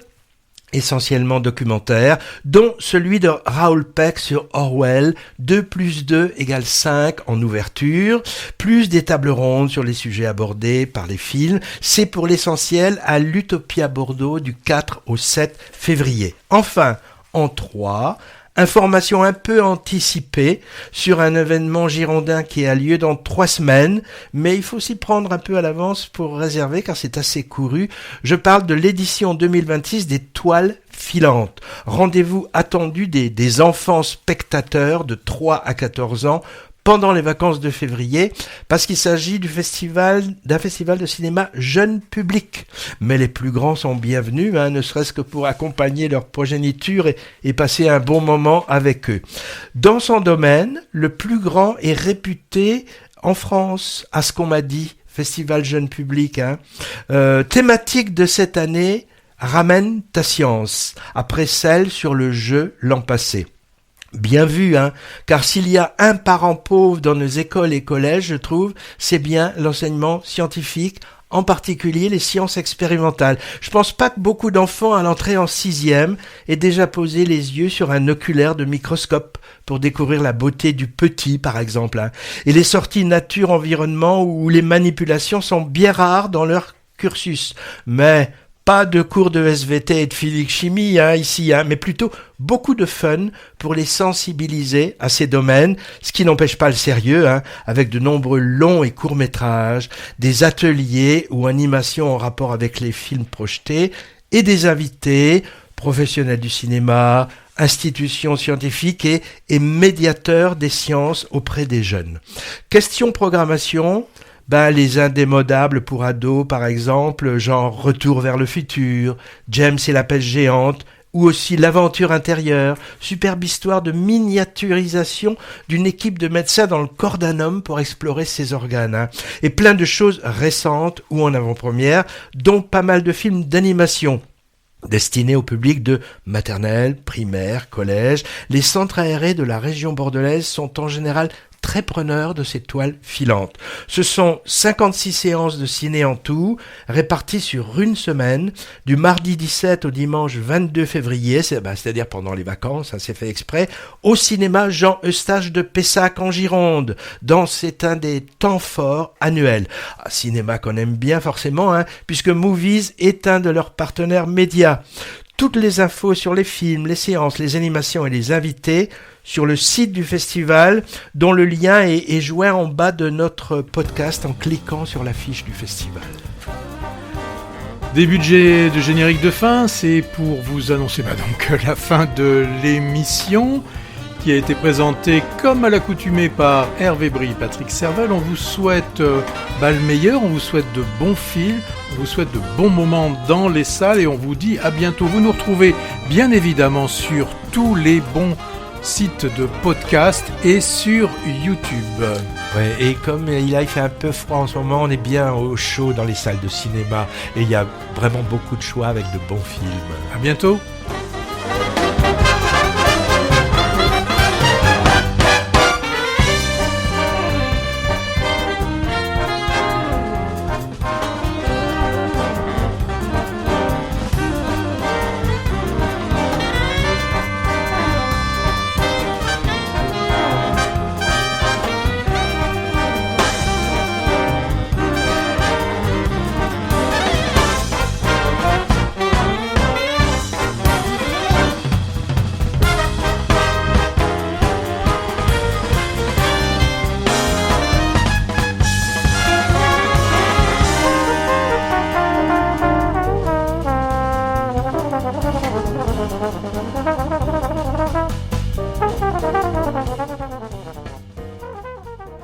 essentiellement documentaires, dont celui de Raoul Peck sur Orwell, 2 + 2 = 5 en ouverture, plus des tables rondes sur les sujets abordés par les films. C'est pour l'essentiel à l'Utopia Bordeaux du 4 au 7 février. Enfin, en 3, information un peu anticipée sur un événement girondin qui a lieu dans 3 semaines, mais il faut s'y prendre un peu à l'avance pour réserver car c'est assez couru. Je parle de l'édition 2026 des Toiles filantes. Rendez-vous attendu des enfants spectateurs de 3 à 14 ans pendant les vacances de février, parce qu'il s'agit d'un festival de cinéma jeune public. Mais les plus grands sont bienvenus, ne serait-ce que pour accompagner leur progéniture et passer un bon moment avec eux. Dans son domaine, le plus grand est réputé en France, à ce qu'on m'a dit, festival jeune public. Thématique de cette année, ramène ta science, après celle sur le jeu l'an passé. Bien vu, car s'il y a un parent pauvre dans nos écoles et collèges, je trouve, c'est bien l'enseignement scientifique, en particulier les sciences expérimentales. Je pense pas que beaucoup d'enfants à l'entrée en 6e aient déjà posé les yeux sur un oculaire de microscope pour découvrir la beauté du petit, par exemple. Et les sorties nature-environnement où les manipulations sont bien rares dans leur cursus. Mais pas de cours de SVT et de physique-chimie ici, mais plutôt beaucoup de fun pour les sensibiliser à ces domaines, ce qui n'empêche pas le sérieux, avec de nombreux longs et courts-métrages, des ateliers ou animations en rapport avec les films projetés, et des invités, professionnels du cinéma, institutions scientifiques et médiateurs des sciences auprès des jeunes. Question programmation. Les indémodables pour ados, par exemple, genre Retour vers le futur, James et la pêche géante, ou aussi L'aventure intérieure, superbe histoire de miniaturisation d'une équipe de médecins dans le corps d'un homme pour explorer ses organes. Et plein de choses récentes ou en avant-première, dont pas mal de films d'animation destinés au public de maternelle, primaire, collège. Les centres aérés de la région bordelaise sont en général très preneurs de ces toiles filantes. Ce sont 56 séances de ciné en tout, réparties sur une semaine, du mardi 17 au dimanche 22 février, c'est-à-dire pendant les vacances, c'est fait exprès, au cinéma Jean Eustache de Pessac en Gironde. C'est un des temps forts annuels. Cinéma qu'on aime bien forcément, puisque Movies est un de leurs partenaires médias. Toutes les infos sur les films, les séances, les animations et les invités sur le site du festival, dont le lien est joint en bas de notre podcast en cliquant sur la fiche du festival. Des budgets de générique de fin, c'est pour vous annoncer donc la fin de l'émission qui a été présentée comme à l'accoutumée par Hervé Brie et Patrick Servel. On vous souhaite le meilleur, on vous souhaite de bons films, on vous souhaite de bons moments dans les salles et on vous dit à bientôt. Vous nous retrouvez bien évidemment sur tous les bons site de podcast et sur YouTube. Ouais, et comme il fait un peu froid en ce moment, on est bien au chaud dans les salles de cinéma et il y a vraiment beaucoup de choix avec de bons films. À bientôt.